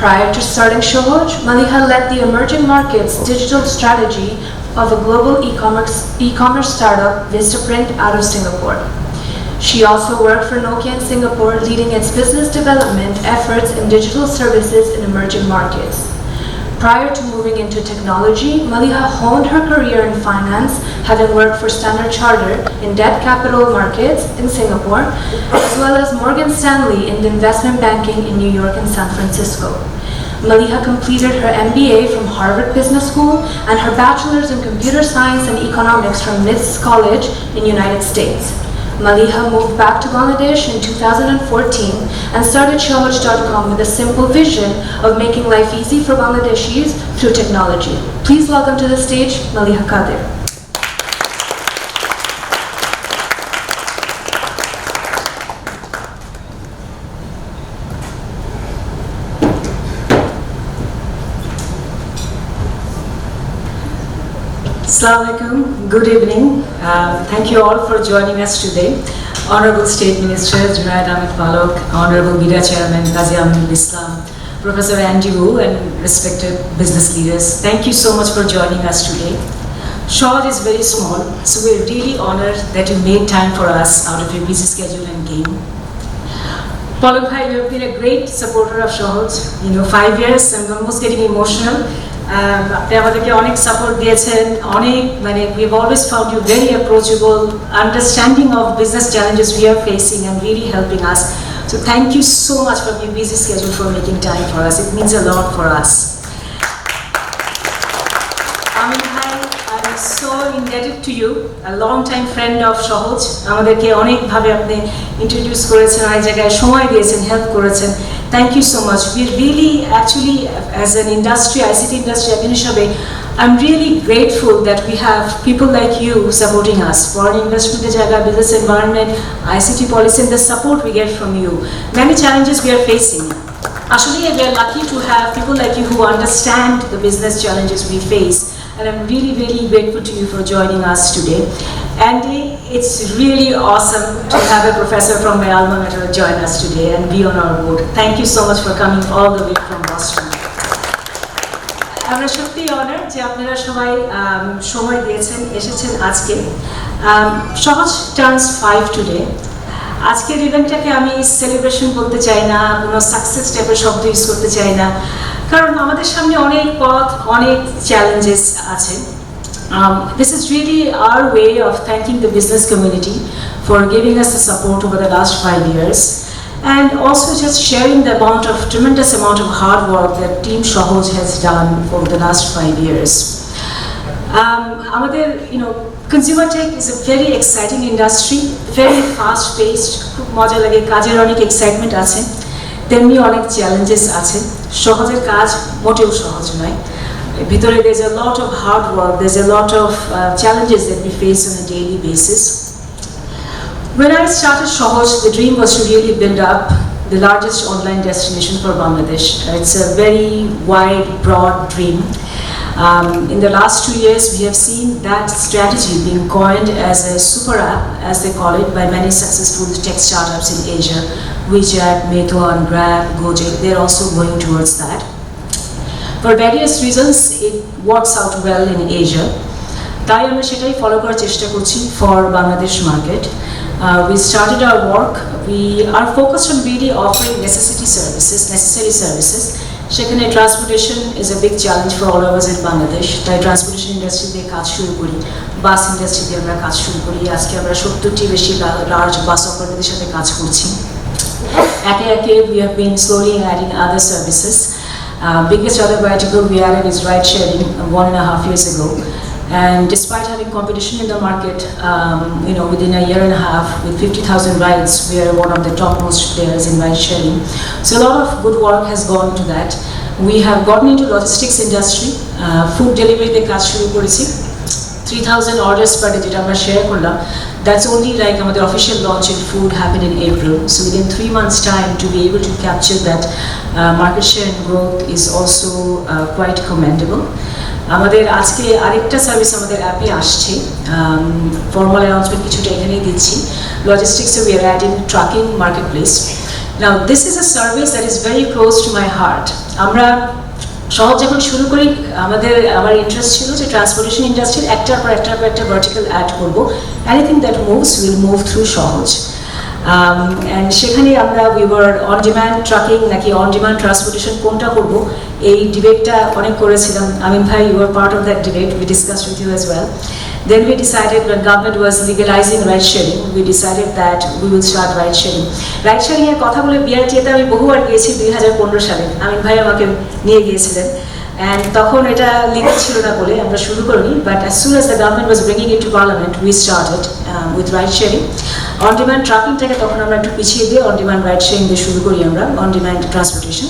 Prior to starting Shohoz, Maliha led the emerging markets digital strategy of a global e-commerce startup, Vistaprint, out of Singapore. She also worked for Nokia in Singapore, leading its business development efforts in digital services in emerging markets. Prior to moving into technology, Maliha honed her career in finance, having worked for Standard Chartered in debt capital markets in Singapore, as well as Morgan Stanley in investment banking in New York and San Francisco. Maliha completed her MBA from Harvard Business School and her bachelor's in computer science and economics from MITS College in United States. Maliha moved back to Bangladesh in 2014 and started Shohoz.com with a simple vision of making life easy for Bangladeshis through technology. Please welcome to the stage Maliha Kadir. Assalamu alaikum, good evening. Thank you all for joining us today. Honorable State Minister Junaid Ahmed Palok, Honorable Bida Chairman Qazi Amnul Islam, Professor Andy Wu, and respected business leaders. Thank you so much for joining us today. Shohoz is very small, so we're really honored that you made time for us out of your busy schedule and came. Palok bhai, you have been a great supporter of Shohoz. 5 years, I'm almost getting emotional. আপনি আমাদেরকে অনেক support দিয়েছেন, অনেক we've always found you very approachable, understanding of business challenges we are facing and really helping us. So thank you so much for your busy schedule for making time for us. It means a lot for us. Amin bhai, I'm so indebted to you, a long time friend of Shohoz. আমাদেরকে অনেক ভাবে আপনি introduce করেছেন, অনেক জায়গায় সময় দিয়েছেন, help করেছেন. Thank you so much. We really, actually, as an industry, ICT industry, I'm really grateful that we have people like you supporting us. Foreign investment, business environment, ICT policy, and the support we get from you. Many challenges we are facing. Actually, we are lucky to have people like you who understand the business challenges we face. And I'm really, really grateful to you for joining us today. Andy, it's really awesome to have a professor from my alma mater join us today and be on our board. Thank you so much for coming all the way from Boston. আমরা সত্যি honour যে আপনারা সবাই সময় দিয়েছেন, এসেছেন আজকে। Shohoz turns 5 today. আজকের ইভেন্টটাকে আমি সেলিব্রেশন বলতে চাই না, কোনো সাকসেস টাইপের শব্দ ইউজ করতে চাই না, কারণ আমাদের সামনে অনেক পথ, অনেক চ্যালেঞ্জেস আছে। This is really our way of thanking the business community for giving us the support over the last 5 years, and also just sharing the tremendous amount of hard work that Team Shohoz has done over the last 5 years. আমাদের, consumer tech is a very exciting industry, very fast paced, খুব মজা লাগে, কাজের অনেক excitement আছে, তেমনি অনেক challenges আছে। সহজের কাজ মোটেও সহজ নয়, ভিতরে there's a lot of hard work, there's a lot of challenges that we face on a daily basis. When I started Shohoz, the dream was to really build up the largest online destination for Bangladesh. It's a very wide, broad dream. In the last 2 years, we have seen that strategy being coined as a super app, as they call it, by many successful tech startups in Asia. WeChat, Meituan, Grab, Gojek, they're also going towards that. For various reasons, it works out well in Asia. তাই আমরা সেটাই follow করার চেষ্টা করছি for Bangladesh market. We started our work. We are focused on really offering necessary services. সেখানে transportation is a big challenge for all of us in Bangladesh. তাই transportation industry দিয়ে কাজ শুরু করি, বাস ইন্ডাস্ট্রি দিয়ে আমরা কাজ শুরু করি। আজকে আমরা 70টি বেশি লার্জ বাস অপারেটরদের সাথে কাজ করছি। একে একে we have been slowly adding other services. Biggest other vertical we added is ride sharing 1.5 years ago. And despite having competition in the market, within a year and a half, with 50,000 rides, we are one of the topmost players in ride sharing. So a lot of good work has gone to that. We have gotten into logistics industry, food delivery the কাজ শুরু করেছি। 3,000 orders per day যেটা আমরা share করলাম, that's only like আমাদের official launch in food happened in April. So within 3 months time to be able to capture that market share and growth is also quite commendable. আমাদের আজকে আরেকটা service আমাদের অ্যাপে আসছে, ফর্মাল অ্যানাউন্সমেন্ট কিছুটা এখানেই দিচ্ছি। লজিস্টিক্সে we are adding trucking marketplace. Now this is a service that is very close to my heart. আমরা সহজ যখন শুরু করি আমার ইন্টারেস্ট ছিল যে ট্রান্সপোর্টেশন ইন্ডাস্ট্রির একটার পর একটা ভার্টিক্যাল অ্যাড করবো। Anything that moves will move through সহজ। অ্যান্ড সেখানে আমরা উইভার অন ডিম্যান্ড ট্রাকিং নাকি অন ডিম্যান্ড ট্রান্সপোর্টেশন কোনটা করবো এই ডিবেটটা অনেক করেছিলাম। আমিন ভাই, you are part of that debate, we discuss with you as well. Then we decided when government was legalizing ride sharing, we decided that we will start ride sharing. Ride sharing এর কথা বলে বিআরটিতে আমি বহুবার গিয়েছি 2015 সালে। আমিন ভাই আমাকে নিয়ে গিয়েছিলেন। And তখন এটা লিগাল ছিল না বলে আমরা শুরু করিনি, but as soon as the government was bringing it to parliament, we started with ride sharing. On demand tracking থেকে তখন আমরা একটু পিছিয়ে দিয়ে on demand ride sharing দিয়ে শুরু করি আমরা, on demand transportation.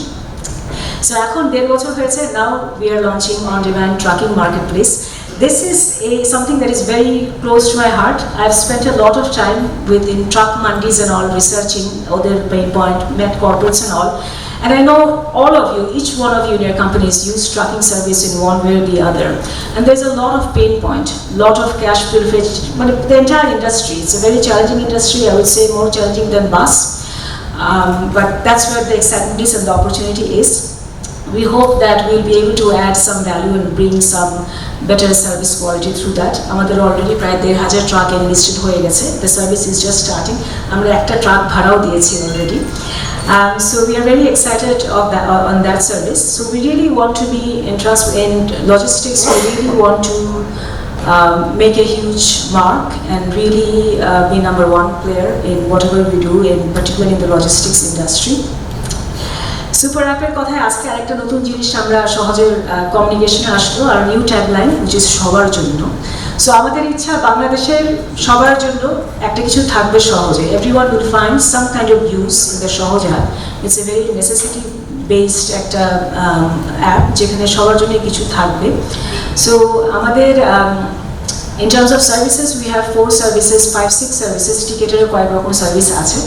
So এখন 1.5 বছর হয়েছে, now we are launching on demand tracking marketplace. This is something that is very close to my heart. I've spent a lot of time within truck mandis and all, researching other pain point, met corporates and all. And I know all of you, each one of you in your companies use tracking service in one way or the other. And there's a lot of pain point, lot of cash purification. But the entire industry, it's a very challenging industry, I would say more challenging than bus. But that's where the excitement is and the opportunity is. We hope that we'll be able to add some value and bring some better service quality through that. আমাদের already প্রায় 1,500 truck enlisted হয়ে গেছে. The service is just starting. আমরা একটা truck ভাড়াও দিয়েছি already. So we are very excited on that service. So we really want to be in logistics. We really want to make a huge mark and really be number one player in whatever we do, particularly in the logistics industry. Super অ্যাপের কথায় আজকে আরেকটা নতুন জিনিস আমরা সহজের কমিউনিকেশনে আসলো, আর new tagline which is সবার জন্য। সো আমাদের ইচ্ছা বাংলাদেশের সবার জন্য একটা কিছু থাকবে সহজে। everyone will find some kind of use in the সহজ app. It's a very necessity based একটা অ্যাপ যেখানে সবার জন্য কিছু থাকবে। সো আমাদের in terms of services, we have 4 services, 5-6 services, টিকেটের কয়েক রকম সার্ভিস আছে।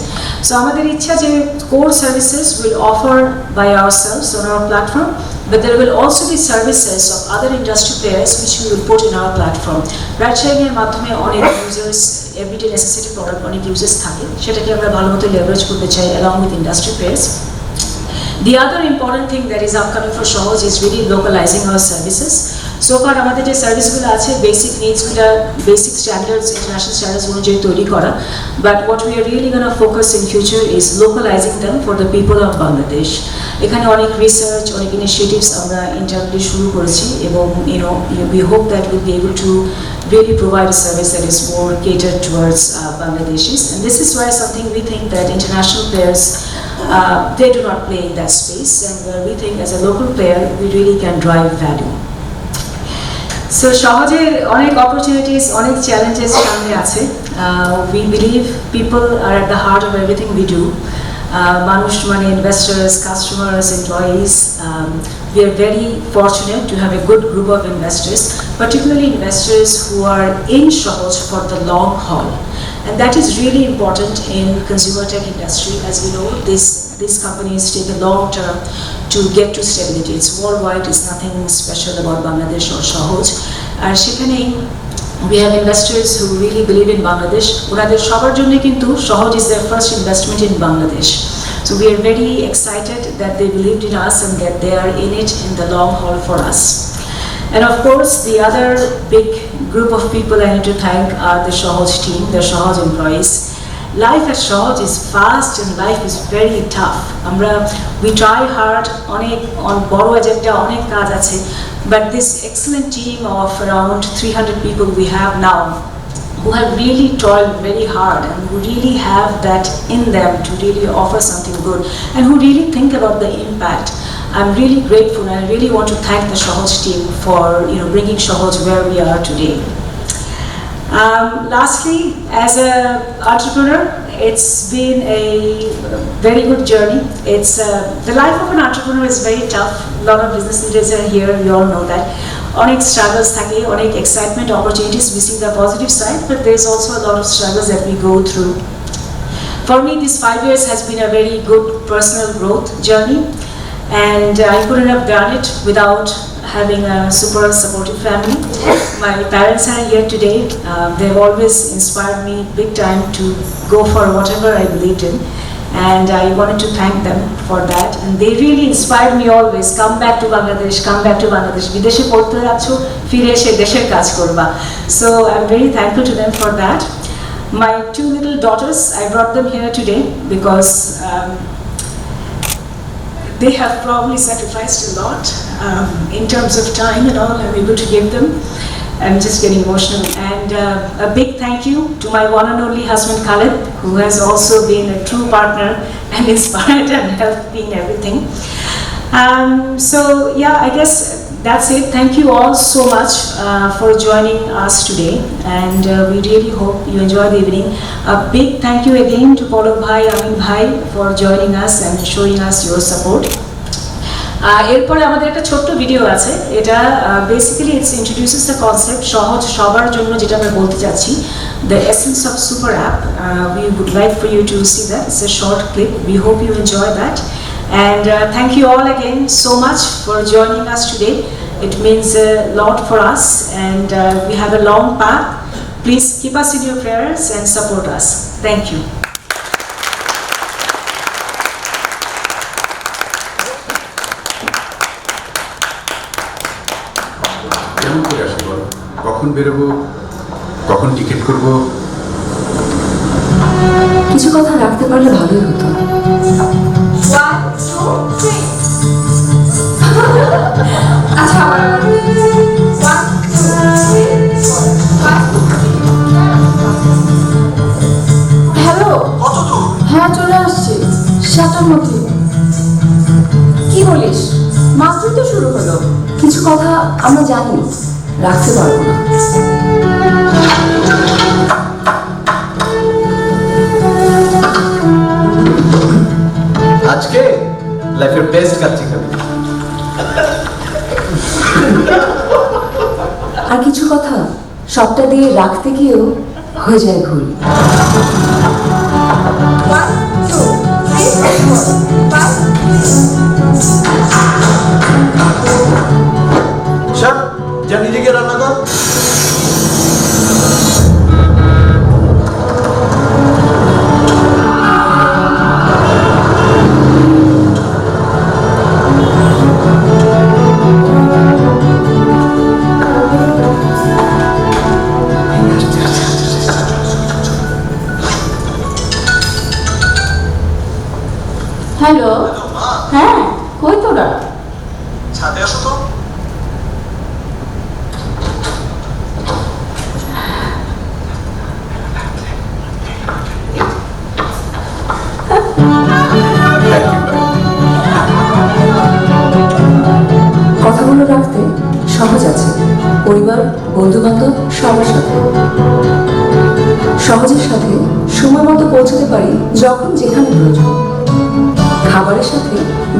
সো আমাদের ইচ্ছা যে core services will offer by ourselves on our platform, but there will also be services of other industry players which we will put in our platform. Ride sharing এর মাধ্যমে অনেক users, everyday necessity product অনেক users থাকে, সেটাকে আমরা ভালোমতো leverage করতে চাই along with industry players. The other important thing that is upcoming for Shohoz is really localizing our services. So far আমাদের যে সার্ভিসগুলো আছে বেসিক নিডসগুলো বেসিক স্ট্যান্ডার্ডস ইন্টারন্যাশনাল স্ট্যান্ডার্ডস অনুযায়ী তৈরি করা, but what we are really gonna focus in future is localising them for the people of Bangladesh. এখানে অনেক রিসার্চ, অনেক ইনিশিয়েটিভস আমরা ইন্টারনালি শুরু করেছি এবং we hope that we'll be able to really provide a service that is more catered towards Bangladeshis, and this is why something we think that international players they do not play in that space, and where we think as a local player we really can drive value. So সহজের অনেক opportunities, অনেক challenges সামনে আছে. We believe people are at the heart of everything we do. মানুষ মানে investors, customers, employees. We are very fortunate to have a good group of investors, particularly investors who are in Shohoz for the long haul. And that is really important in consumer tech industry. As we know, this these companies take a long term to get to stability. It's worldwide, it's nothing special about Bangladesh or Shohoz. And সেখানেই we have investors who really believe in Bangladesh. ওনাদের সবার জন্য কিন্তু Shohoz is their first investment in Bangladesh. So we are very excited that they believed in us and that they are in it in the long haul for us. And of course, the other big group of people I need to thank are the Shohoz team, the Shohoz employees. Life at Shohoz is fast and life is very tough. We try hard on boro agenda, onek kaaj ache, but this excellent team of around 300 people we have now, who have really toiled very hard and who really have that in them to really offer something good and who really think about the impact. I'm really grateful and I really want to thank the Shohoz team for bringing Shohoz where we are today. Lastly, as an entrepreneur, it's been a very good journey. It's the life of an entrepreneur is very tough. A lot of business leaders are here, we all know that. Onek struggles thake, onek excitement, opportunities, we see the positive side, but there's also a lot of struggles that we go through. For me, these 5 years has been a very good personal growth journey, and I couldn't have done it without having a super supportive family. My parents are here today. They've always inspired me big time to go for whatever I believed in, and I wanted to thank them for that. And they really inspired me always. Come back to Bangladesh. Come back to Bangladesh. Bideshe porte jaccho, fire eshe desher kaj korba. So I'm very thankful to them for that. My 2 little daughters, I brought them here today because they have probably sacrificed a lot in terms of time and all I'm able to give them. I'm just getting emotional. And a big thank you to my one and only husband Khaled, who has also been a true partner and inspired and helped me in everything. So yeah, I guess that's it. Thank you all so much for joining us today, and we really hope you enjoy the evening. A big thank you again to Polok Bhai, Amin Bhai for joining us and showing us your support. এরপরে আমাদের একটা ছোট্ট video আছে, এটা basically it's introduces the concept সহজ সবার জন্য, যেটা আমরা বলতে চাচ্ছি, the essence of super app. We would like for you to see that. It's a short clip. We hope you enjoy that. And thank you all again so much for joining us today. It means a lot for us, and we have a long path. Please keep us in your prayers and support us. Thank you. কেমন করে আসি বলো? কখন বেরোবো, কখন ticket করবো? কিছু কথা রাখতে পারলে ভালোই হতো। 1, 2, 3. আচ্ছা, 1, 2, 3, 4, 5. হ্যালো, কত দূর? হ্যাঁ চলে আসছি, 7টার মধ্যে। কি বলিস? মাত্রই তো শুরু হলো। কিছু কথা আমরা জানি, রাখতে পারবো না। আজকে লাইফের বেস্ট কাচ্চি খাবি। আর কিছু কথা সবটা দিয়ে রাখতে গিয়েও হয়ে যায় ভুল। 1, 2, 3, 4, 5. স্যার, যা নিজেকে রান্না কর। হ্যালো, হ্যাঁ কই তোরা? ছাদে আসো তো। কথাগুলো রাখতে সহজ আছে, পরিবার, বন্ধু-বান্ধব সবার সাথে। সহজের সাথে সময় মতো পৌঁছতে পারি যখন যেখানে প্রয়োজন। খাবারের সাথে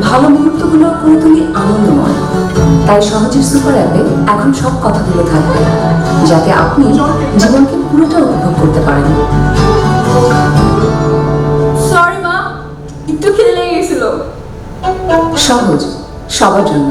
ভালো মুহূর্তগুলো করে তুলি আনন্দময়। তাই সহজের সুপার অ্যাপে এখন সব কথাগুলো থাকবে, যাতে আপনি জীবনকে পুরোটা উপভোগ করতে পারেন। সরি মা, একটু খিদে লেগে গেছিল। সবার জন্য।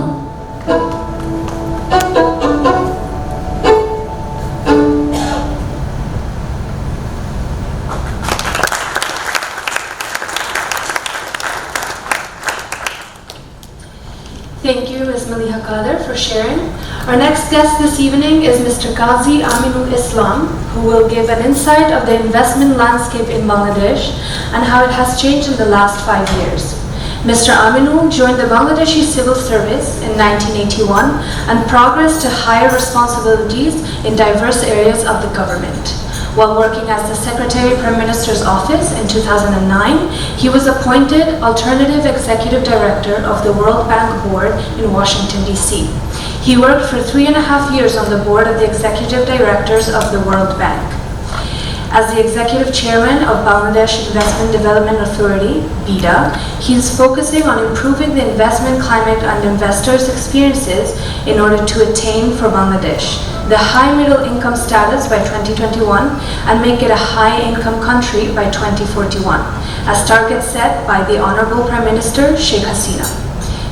Thank you, Ms. Maliha Qadir, for sharing. Our next guest this evening is Mr. Qazi Aminul Islam, who will give an insight of the investment landscape in Bangladesh and how it has changed in the last 5 years. Mr. Aminul joined the Bangladeshi Civil Service in 1981 and progressed to higher responsibilities in diverse areas of the government. While working as the Secretary Prime Minister's Office in 2009, he was appointed Alternative Executive Director of the World Bank Board in Washington, D.C. He worked for 3.5 years on the board of the Executive Directors of the World Bank. As the Executive Chairman of Bangladesh Investment Development Authority, BIDA, he is focusing on improving the investment climate and investors' experiences in order to attain for Bangladesh the high middle income status by 2021 and make it a high income country by 2041, as targets set by the Honorable Prime Minister Sheikh Hasina.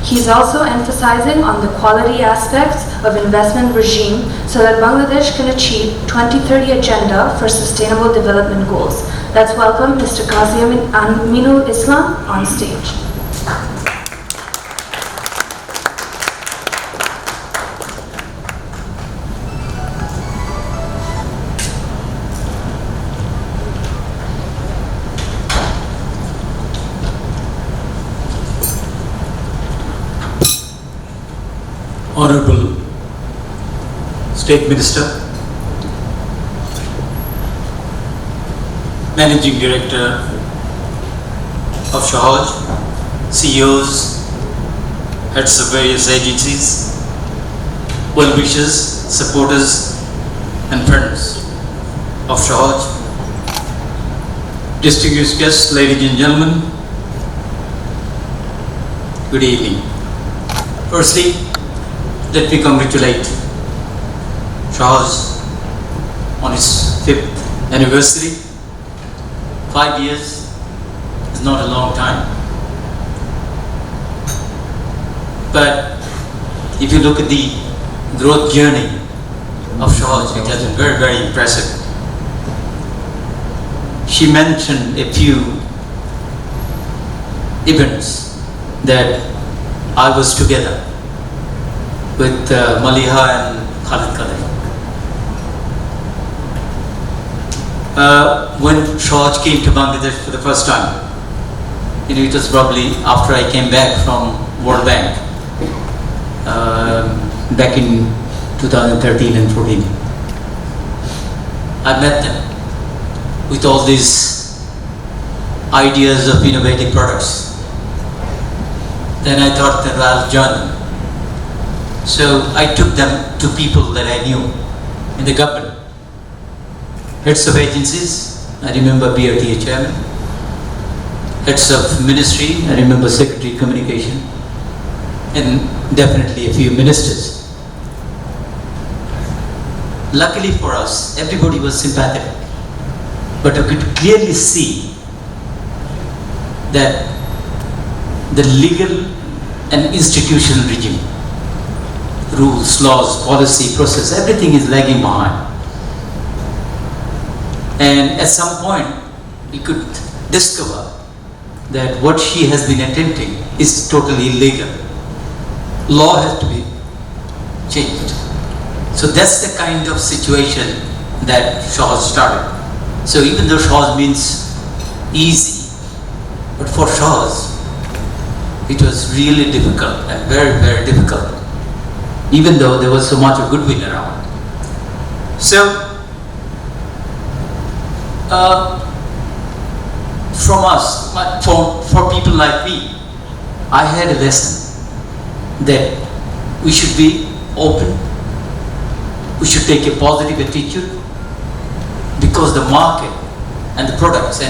He is also emphasizing on the quality aspects of investment regime so that Bangladesh can achieve 2030 agenda for sustainable development goals. Let's welcome Mr. Qazi Aminul Islam on stage. Honorable State Minister, Managing Director of Shohoz, CEOs, heads of various agencies, well-wishers, supporters and friends of Shohoz, distinguished guests, ladies and gentlemen, good evening. Firstly, let me congratulate Shohoz on its 5th anniversary. 5 years is not a long time. But if you look at the growth journey of Shohoz, it has been very, very impressive. She mentioned a few events that I was together with Maliha and Khalid Qadir. When Shohoz came to Bangladesh for the first time, it was probably after I came back from World Bank back in 2013 and 14. I met them with all these ideas of innovative products. Then I thought that I'll join them. So I took them to people that I knew in the government. Heads of agencies, I remember BRTA chairman. Heads of ministry, I remember Secretary Communication. And definitely a few ministers. Luckily for us, everybody was sympathetic. But I could clearly see that the legal and institutional regime, rules, laws, policy, process, everything is lagging behind. And at some point, we could discover that what she has been attempting is totally illegal. Law has to be changed. So that's the kind of situation that Shohoz started. So even though Shohoz means easy, but for Shohoz, it was really difficult and very, very difficult, even though there was so much of goodwill around. So, from us, for people like me, I had a lesson that we should be open, we should take a positive attitude, because the market and the products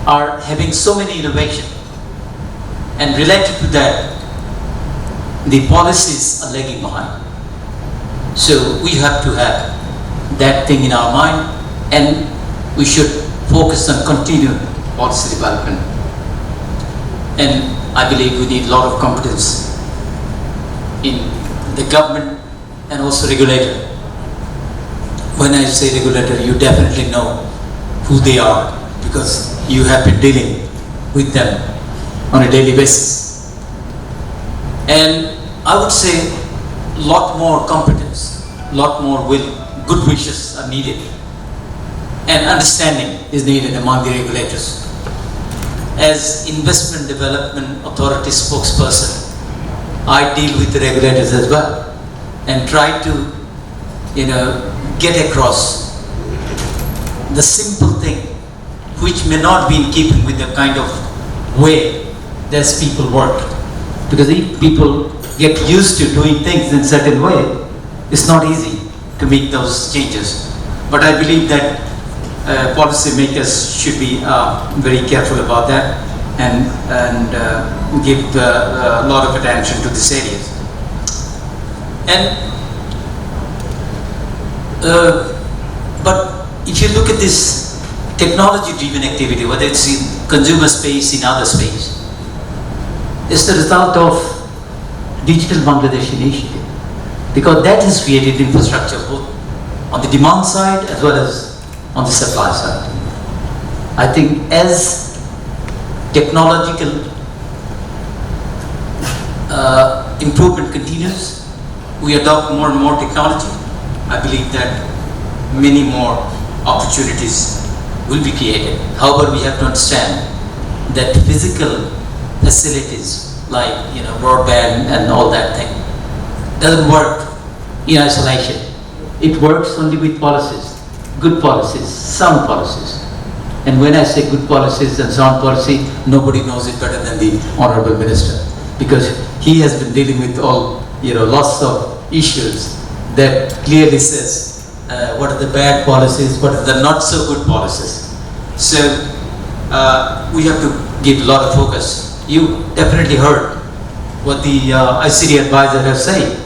are having so many innovations, and related to that, the policies are lagging behind. So we have to have that thing in our mind, and we should focus on continued policy development. And I believe we need a lot of competence in the government and also regulator. When I say regulator, you definitely know who they are because you have been dealing with them on a daily basis. And I would say a lot more competence, a lot more will, good wishes are needed, and understanding is needed among the regulators. As Investment Development Authority spokesperson, I deal with the regulators as well and try to, get across the simple thing which may not be in keeping with the kind of way that people work. Because if people get used to doing things in a certain way, it's not easy to make those changes. But I believe that policymakers should be very careful about that and give a lot of attention to these areas. And but if you look at this technology-driven activity, whether it's in consumer space, in other space, it's the result of Digital Bangladesh Initiative, because that has created infrastructure both on the demand side as well as on the supply side. I think as technological improvement continues, we adopt more and more technology. I believe that many more opportunities will be created. However, we have to understand that physical facilities like broadband and all that thing doesn't work in isolation. It works only with policies, good policies, sound policies. And when I say good policies and sound policy, nobody knows it better than the Honorable Minister, because he has been dealing with all lots of issues that clearly says what are the bad policies, what are the not so good policies. So we have to give a lot of focus. You definitely heard what the ICT advisor has said,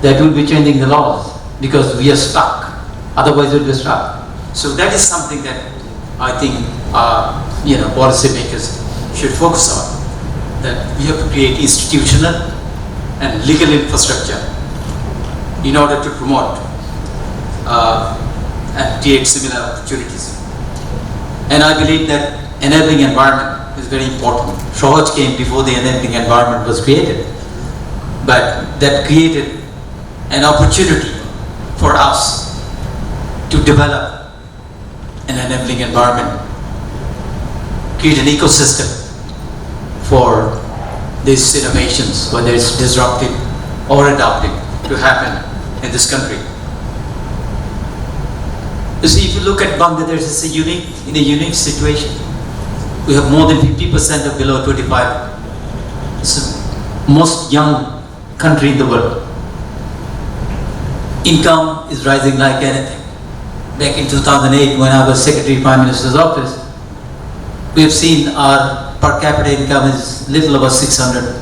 that we'll be changing the laws because we are stuck, otherwise we'll be stuck. So that is something that I think policymakers should focus on, that we have to create institutional and legal infrastructure in order to promote and create similar opportunities. And I believe that enabling environment is very important. Shohoz came before the enabling environment was created, but that created an opportunity for us to develop an enabling environment, create an ecosystem for these innovations, whether it's disruptive or adaptive, to happen in this country. You see, if you look at Bangladesh, it's in a unique situation. We have more than 50% of below 25. It's the most young country in the world. Income is rising like anything. Back in 2008, when I was Secretary Prime Minister's office, we have seen our per capita income is little over $600,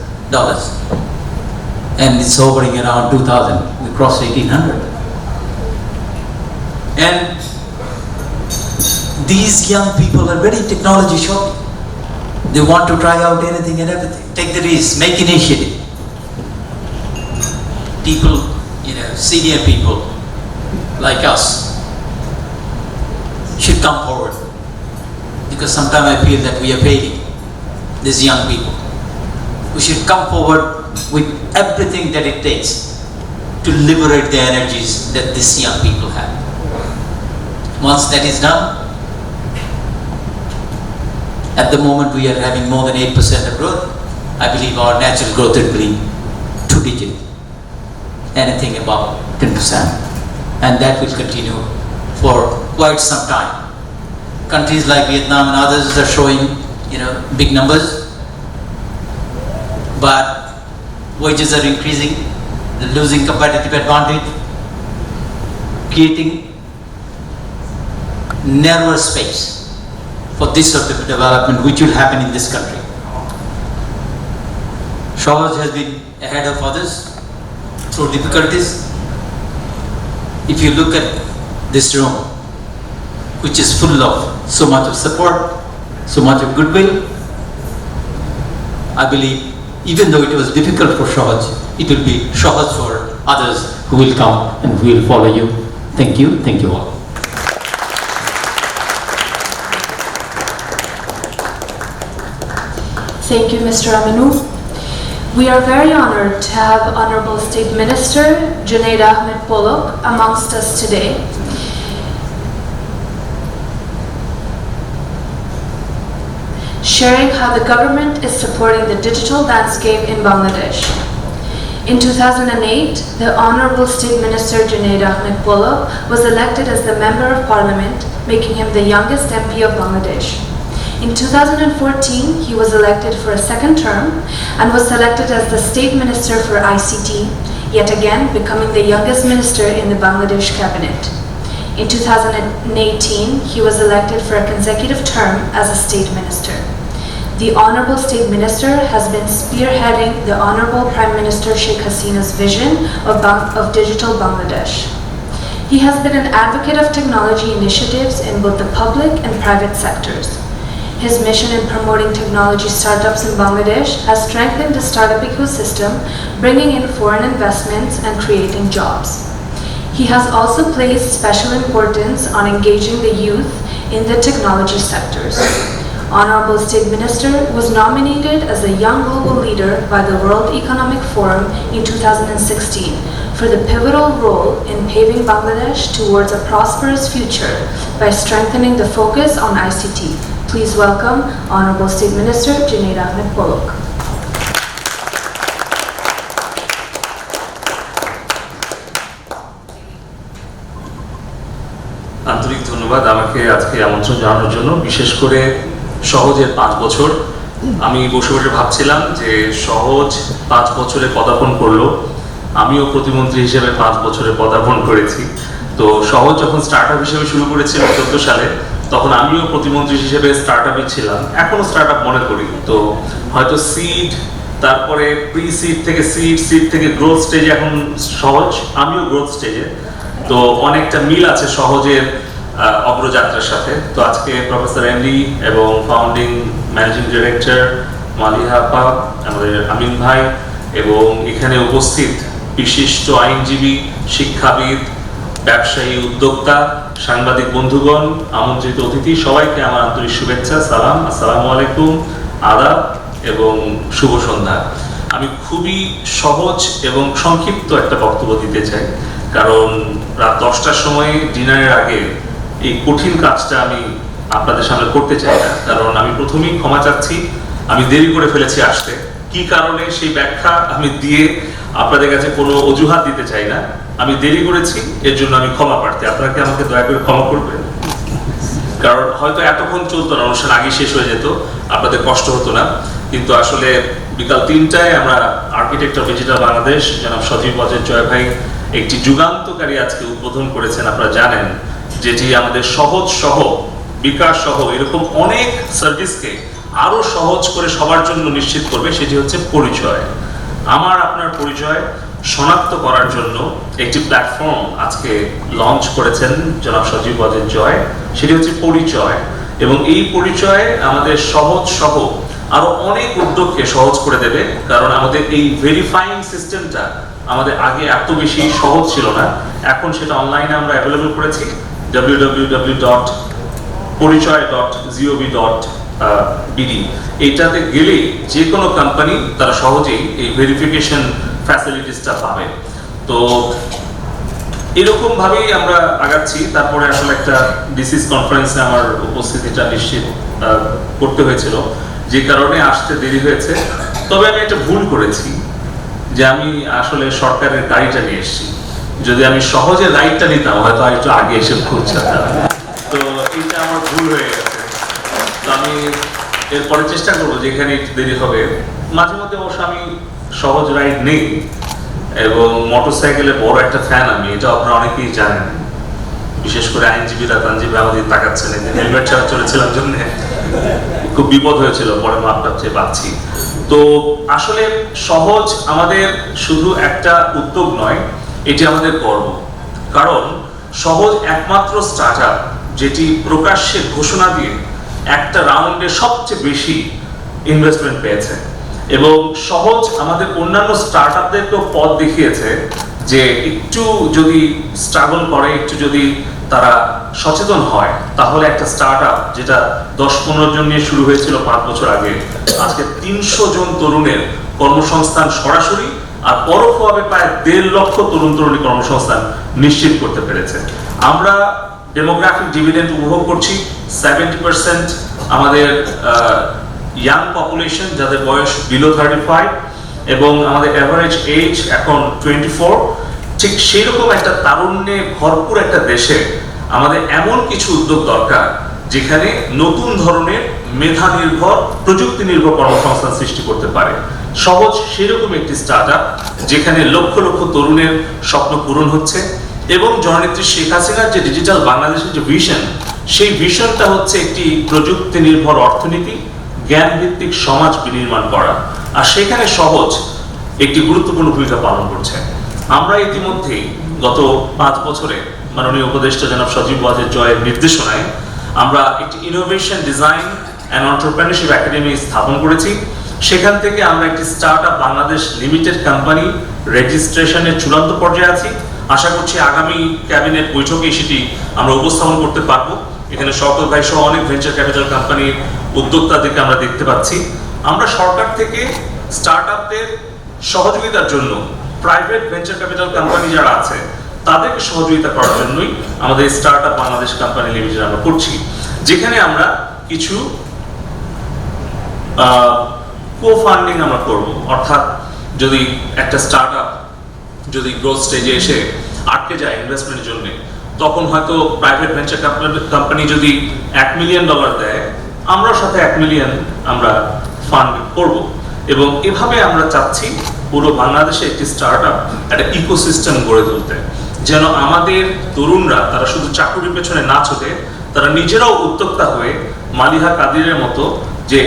and it's hovering around 2,000. We crossed 1,800. And these young people are very technology sharp. They want to try out anything and everything. Take the risk, make initiative. People, senior people like us should come forward, because sometimes I feel that we are failing these young people. We should come forward with everything that it takes to liberate the energies that these young people have. Once that is done, at the moment we are having more than 8% of growth. I believe our natural growth will be 2-digit, anything above 10%. And that will continue for quite some time. Countries like Vietnam and others are showing, big numbers, but wages are increasing, they're losing competitive advantage, creating narrower space for this sort of development which will happen in this country. Shohoz has been ahead of others through difficulties. If you look at this room, which is full of so much of support, so much of goodwill, I believe even though it was difficult for Shohoz, it will be Shohoz for others who will come and who will follow you. Thank you all. Thank you, Mr. Aminu. We are very honored to have Honorable State Minister Junaid Ahmed Polok amongst us today. Sharing how the government is supporting the digital landscape in Bangladesh. In 2008, the Honorable State Minister Junaid Ahmed Polok was elected as the Member of Parliament, making him the youngest MP of Bangladesh. In 2014, he was elected for a second term and was selected as the State Minister for ICT, yet again becoming the youngest minister in the Bangladesh cabinet. In 2018, he was elected for a consecutive term as a State Minister. The Honorable State Minister has been spearheading the Honorable Prime Minister Sheikh Hasina's vision of digital Bangladesh. He has been an advocate of technology initiatives in both the public and private sectors. His mission in promoting technology startups in Bangladesh has strengthened the startup ecosystem, bringing in foreign investments and creating jobs. He has also placed special importance on engaging the youth in the technology sectors. Honorable State Minister was nominated as a Young Global Leader by the World Economic Forum in 2016 for the pivotal role in paving Bangladesh towards a prosperous future by strengthening the focus on ICT. Please welcome Honorable State Minister Junaid Ahmed Polok. আন্তরিক ধন্যবাদ আমাকে আজকে আমন্ত্রণ জানানোর জন্য, বিশেষ করে সহজের 5 বছর। আমি বসে বসে ভাবছিলাম যে সহজ 5 বছরে পদার্পণ করলো, আমিও প্রতিমন্ত্রী হিসেবে 5 বছরে পদার্পণ করেছি। তো সহজ যখন স্টার্টআপ হিসেবে শুরু করেছিল 14 সালে, তখন আমিও প্রতিমন্ত্রী হিসেবে স্টার্টআপই ছিলাম, এখনো স্টার্টআপ মনে করি। তো হয়তো সিড, তারপরে প্রি সিড থেকে সিড থেকে গ্রোথ স্টেজে, এখন সহজ, আমিও গ্রোথ স্টেজে। তো অনেকটা মিল আছে সহজের অগ্রযাত্রার সাথে। তো আজকে প্রফেসর এমডি এবং ফাউন্ডিং ম্যানেজিং ডিরেক্টর মালিহা আপা, আমাদের আমিন ভাই এবং এখানে উপস্থিত বিশিষ্ট আইনজীবী, শিক্ষাবিদ, ব্যবসায়ী, উদ্যোক্তা, সাংবাদিক বন্ধুগণ, আমন্ত্রিত অতিথি, সবাইকে আমার আন্তরিক শুভেচ্ছা, সালাম, আসসালামু আলাইকুম, আদাব এবং শুভ সন্ধ্যা। আমি খুবই সহজ এবং সংক্ষিপ্ত একটা বক্তব্য দিতে চাই, কারণ রাত 10টার সময় ডিনারের আগে এই কঠিন কাজটা আমি আপনাদের সামনে করতে চাই না। কারণ আমি প্রথমেই ক্ষমা চাচ্ছি, আমি দেরি করে ফেলেছি আসতে। কি কারণে সেই ব্যাখ্যা আমি দিয়ে আপনাদের কাছে কোনো অজুহাত দিতে চাই না। আমি দেরি করেছি, এর জন্য আমি ক্ষমা প্রার্থী। আপনারা কি আমাকে দয়া করে ক্ষমা করবেন? কারণ হয়তো এতক্ষণ চলতো না, অনুষ্ঠান আগে শেষ হয়ে যেত, আপনাদের কষ্ট হতো না। কিন্তু আসলে বিকাল 3টায় আমরা আর্কিটেক্ট অফ ডিজিটাল বাংলাদেশ জনাব সজীব ওয়াজেদ জয় ভাই একটি যুগান্তকারী আজকে উদ্বোধন করেছেন, আপনারা জানেন, যেটি আমাদের সহজ সহ, বিকাশ সহ এরকম অনেক সার্ভিসকে আরো সহজ করে সবার জন্য নিশ্চিত করবে। সেটি হচ্ছে পরিচয়। আমার আপনার পরিচয় শনাক্ত করার জন্য একটি প্ল্যাটফর্ম আজকে লঞ্চ করেছেন জনাব সজীব ওয়াজেদ জয়, সেটি হচ্ছে পরিচয়। এবং এই পরিচয় আমাদের সহজ সহ আরো অনেক উদ্যোগকে সহজ করে দেবে, কারণ আমাদের এই ভেরিফাইং সিস্টেমটা আমাদের আগে এত বেশি সহজ ছিল না। এখন সেটা অনলাইনে আমরা অ্যাভেলেবল করেছি, www.porichoy.gov.bd। এইটাতে গেলে যে কোনো কোম্পানি তারা সহজেই এই ভেরিফিকেশন ফ্যাসিলিটিসটা পাবে। তো এরকম ভাবেই আমরা আগাচ্ছি। তারপরে আসলে একটা ডিসিস কনফারেন্সে আমার উপস্থিতিটা নিশ্চিত করতে হয়েছিল, যে কারণে আসতে দেরি হয়েছে। তবে আমি একটা ভুল করেছি, যে আমি আসলে সরকারের গাড়িটা নিয়ে এসেছি। যদি আমি সহজে রাইডটা নিতাম, হয়তো আর একটু আগে এসে পৌঁছাতাম। তো এটা আমার ভুল হয়ে গেছে। তো আমি এরপরে চেষ্টা করবো, যেখানে একটু দেরি হবে। মাঝে মধ্যে অবশ্য আমি সহজ রাইড নেই, এবং মোটরসাইকেলের বড় একটা ফ্যান আমি, এটা আপনারা অনেকেই জানেন। বিশেষ করে আইনজীবীরা, তানজীবীরা আমাদের তাকাচ্ছেন, হেলমেট ছাড়া চলেছিলাম জন্য খুব বিপদ হয়েছিল, পরে মাপটা চেয়ে পাচ্ছি। তো আসলে সহজ আমাদের শুধু একটা উদ্যোগ নয়, এটি আমাদের গর্ব। কারণ সহজ একমাত্র স্টার্টআপ যেটি প্রকাশ্যে ঘোষণা দিয়ে একটা রাউন্ডে সবচেয়ে বেশি ইনভেস্টমেন্ট পেয়েছে। এবং সহজ আমাদের অন্যান্য স্টার্টআপদেরকেও পথ দেখিয়েছে যে একটু যদি স্ট্রাগল করে, একটু যদি তারা সচেতন হয়, তাহলে একটা স্টার্টআপ যেটা 10-15 জন নিয়ে শুরু হয়েছিল 5 বছর আগে, আজকে 300 জন তরুণের কর্মসংস্থান সরাসরি আর পরোক্ষভাবে প্রায় 1.5 লক্ষ তরুণ তরুণী কর্মসংস্থান নিশ্চিত করতে পেরেছে। আমরা ডেমোগ্রাফিক ডিভিডেন্ড উপভোগ করছি। 70% আমাদের ইয়াং পপুলেশন, যাদের বয়স বিলো 35, এবং আমাদের অ্যাভারেজ এজ এখন 24। ঠিক সেরকম একটা তারুণ্যে ভরপুর একটা দেশে আমাদের এমন কিছু উদ্যোগ দরকার যেখানে নতুন ধরনের মেধা নির্ভর, প্রযুক্তি নির্ভর কর্মসংস্থান সৃষ্টি করতে পারে। সহজ সেরকম একটি স্টার্টআপ যেখানে লক্ষ লক্ষ তরুণের স্বপ্ন পূরণ হচ্ছে, এবং জননেত্রী শেখ হাসিনার যে ডিজিটাল বাংলাদেশের যে ভিশন, সেই ভিশনটা হচ্ছে একটি প্রযুক্তি নির্ভর অর্থনীতি, জ্ঞান ভিত্তিক সমাজ বিনির্মাণ করা, আর সেখানে সহজ একটি গুরুত্বপূর্ণ ভূমিকা পালন করছে। আমরা ইতিমধ্যেই গত 5 বছরে মাননীয় উপদেষ্টা জনাব সজীব ওয়াজেদ জয়ের নির্দেশনায় আমরা একটি innovation, design and entrepreneurship academy স্থাপন করেছি। সেখান থেকে আমরা একটি স্টার্টআপ বাংলাদেশ লিমিটেড কোম্পানি রেজিস্ট্রেশনের চূড়ান্ত পর্যায়ে আছি। আশা করছি আগামী ক্যাবিনেট বৈঠকে সেটি আমরা উপস্থাপন করতে পারবো। এখানে শওকত ভাই সহ অনেক ভেঞ্চার ক্যাপিটাল কোম্পানির উদ্যোক্তাদেরকে আমরা দেখতে পাচ্ছি। আমরা সরকার থেকে স্টার্টআপদের সহযোগিতার জন্য প্রাইভেট ভেঞ্চার ক্যাপিটাল কোম্পানি যারা আছে তাদেরকে সহযোগিতা করার জন্যই আমাদের স্টার্টআপ বাংলাদেশ কোম্পানি লিমিটেড আমরা করছি, যেখানে আমরা কিছু কো-ফান্ডিং আমরা করব। অর্থাৎ যদি একটা স্টার্টআপ যদি গ্রোথ স্টেজে এসে আটকে যায় ইনভেস্টমেন্টের জন্য, তখন হয়তো প্রাইভেট ভেঞ্চার কোম্পানি যদি $1 মিলিয়ন দেয়, আমরাও সাথে $1 মিলিয়ন আমরা ফান্ড করব। এবং এভাবে আমরা চাচ্ছি পুরো বাংলাদেশে একটি স্টার্টআপ একটা ইকোসিস্টেম গড়ে তুলতে, যেন আমাদের তরুণরা তারা শুধু চাকরির পেছনে না ছুটে, তারা নিজেরাও উদ্যোক্তা হয়ে মালিহা কাদিরের মতো যে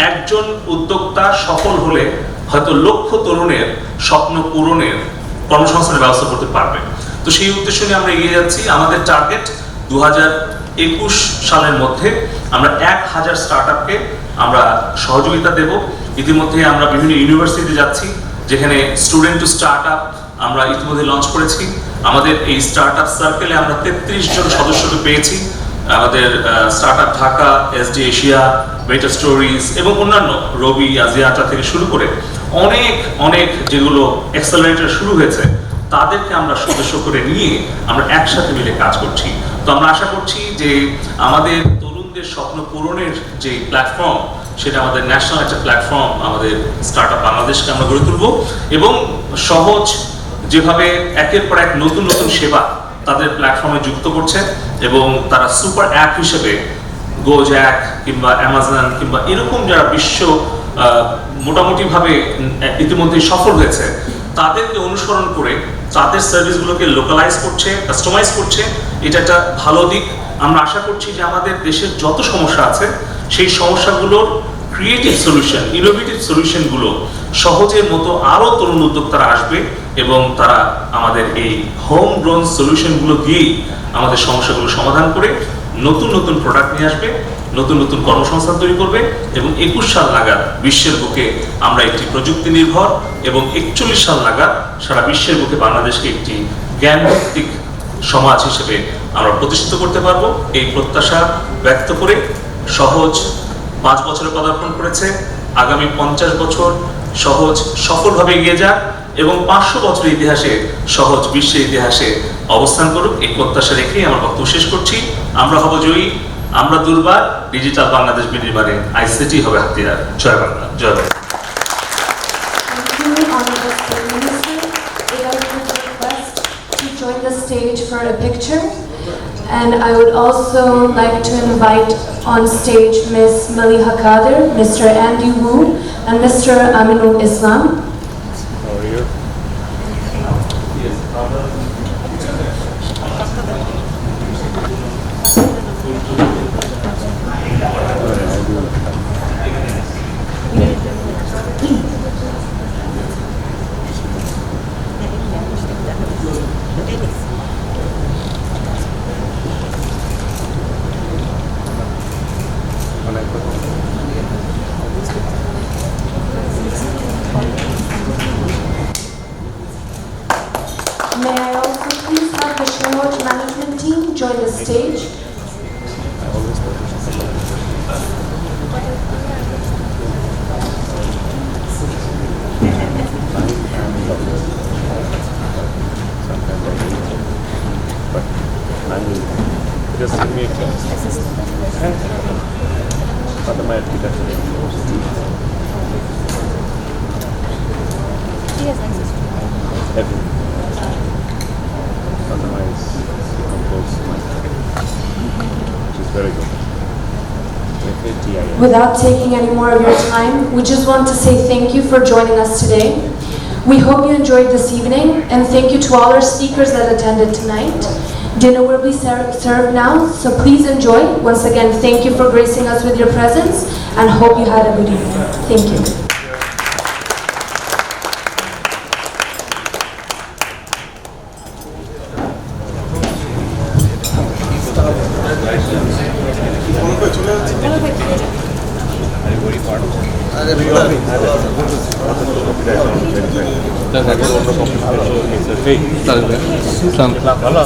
একজন উদ্যোক্তা সফল হলে হয়তো লক্ষ তরুণের স্বপ্ন পূরণের কর্মসংস্থানের ব্যবস্থা করতে পারবে। তো সেই উদ্দেশ্য নিয়ে আমরা এগিয়ে যাচ্ছি। আমাদের টার্গেট 2021 সালের মধ্যে আমরা 1000 স্টার্টআপকে আমরা সহযোগিতা দেব। ইতিমধ্যে আমরা বিভিন্ন ইউনিভার্সিটিতে যাচ্ছি, যেখানে স্টুডেন্ট টু স্টার্টআপ আমরা ইতিমধ্যে লঞ্চ করেছি। আমাদের এই স্টার্টআপ সার্কেলে আমরা 33 জন সদস্যকে পেয়েছি। আমাদের startup Dhaka, SD Asia, better stories এবং অন্যান্য রবি, আজিয়াটা থেকে শুরু করে অনেক যেগুলো অ্যাক্সেলারেটর শুরু হয়েছে, তাদেরকে আমরা সদস্য করে নিয়ে আমরা একসাথে মিলে কাজ করছি। তো আমরা আশা করছি যে আমাদের তরুণদের স্বপ্ন পূরণের যে প্ল্যাটফর্ম, সেটা আমাদের ন্যাশনাল একটা প্ল্যাটফর্ম, আমাদের স্টার্টআপ বাংলাদেশকে আমরা গড়ে তুলব। এবং সহজ যেভাবে একের পর এক নতুন নতুন সেবা তাদের প্ল্যাটফর্মে যুক্ত করছে, এবং তারা সুপার অ্যাপ হিসেবে গোজ্যাক কিংবা অ্যামাজন কিংবা এরকম যারা বিশ্ব মোটামুটিভাবে ইতিমধ্যে সফল হয়েছে, তাদেরকে অনুসরণ করে তাদের সার্ভিসগুলোকে লোকালাইজ করছে, কাস্টমাইজ করছে। এটা একটা ভালো দিক। আমরা আশা করছি যে আমাদের দেশের যত সমস্যা আছে, সেই সমস্যাগুলোর ক্রিয়েটিভ সলিউশন, ইনোভেটিভ সলিউশনগুলো সহজের মতো আরও তরুণ উদ্যোক্তারা আসবে, এবং তারা আমাদের এই হোম গ্রোন সলিউশনগুলো দিয়েই আমাদের সমস্যাগুলো সমাধান করে নতুন নতুন প্রোডাক্ট নিয়ে আসবে, নতুন নতুন কর্মসংস্থান তৈরি করবে, এবং 21 সাল নাগাদ বিশ্বের বুকে আমরা একটি প্রযুক্তি নির্ভর এবং 41 সাল নাগাদ সারা বিশ্বের বুকে বাংলাদেশকে একটি জ্ঞানভিত্তিক সমাজ হিসেবে আমরা প্রতিষ্ঠিত করতে পারবো। এই প্রত্যাশা ব্যক্ত করে সহজ 5 বছরে পদার্পণ করেছে। আগামী 50 বছর সহজ সফলভাবে এগিয়ে যাক, এবং 500 বছরের ইতিহাসে সহজ বিশ্বের ইতিহাসে অবস্থান করুক, এই প্রত্যাশা রেখেই আমার বক্তব্য শেষ করছি। আমরা হব জয়ী, আমরা দুর্বার, ডিজিটাল বাংলাদেশ বিনির্মাণে আইসিটি হবে হাতিয়ার। জয় বাংলা, জয় Bangla. Join the stage for a picture, and I would also like to invite on stage Ms. Maliha Kadir, Mr. Andy Wu, and Mr. Aminul Islam. stage. Just give me a chance. Otherwise, She has access to everything. Otherwise, she composes which is very good. Without taking any more of your time, we just want to say thank you for joining us today. We hope you enjoyed this evening, and thank you to all our speakers that attended tonight. Dinner will be served now, so please enjoy. Once again, thank you for gracing us with your presence, and hope you had a good evening. Thank you. ভালো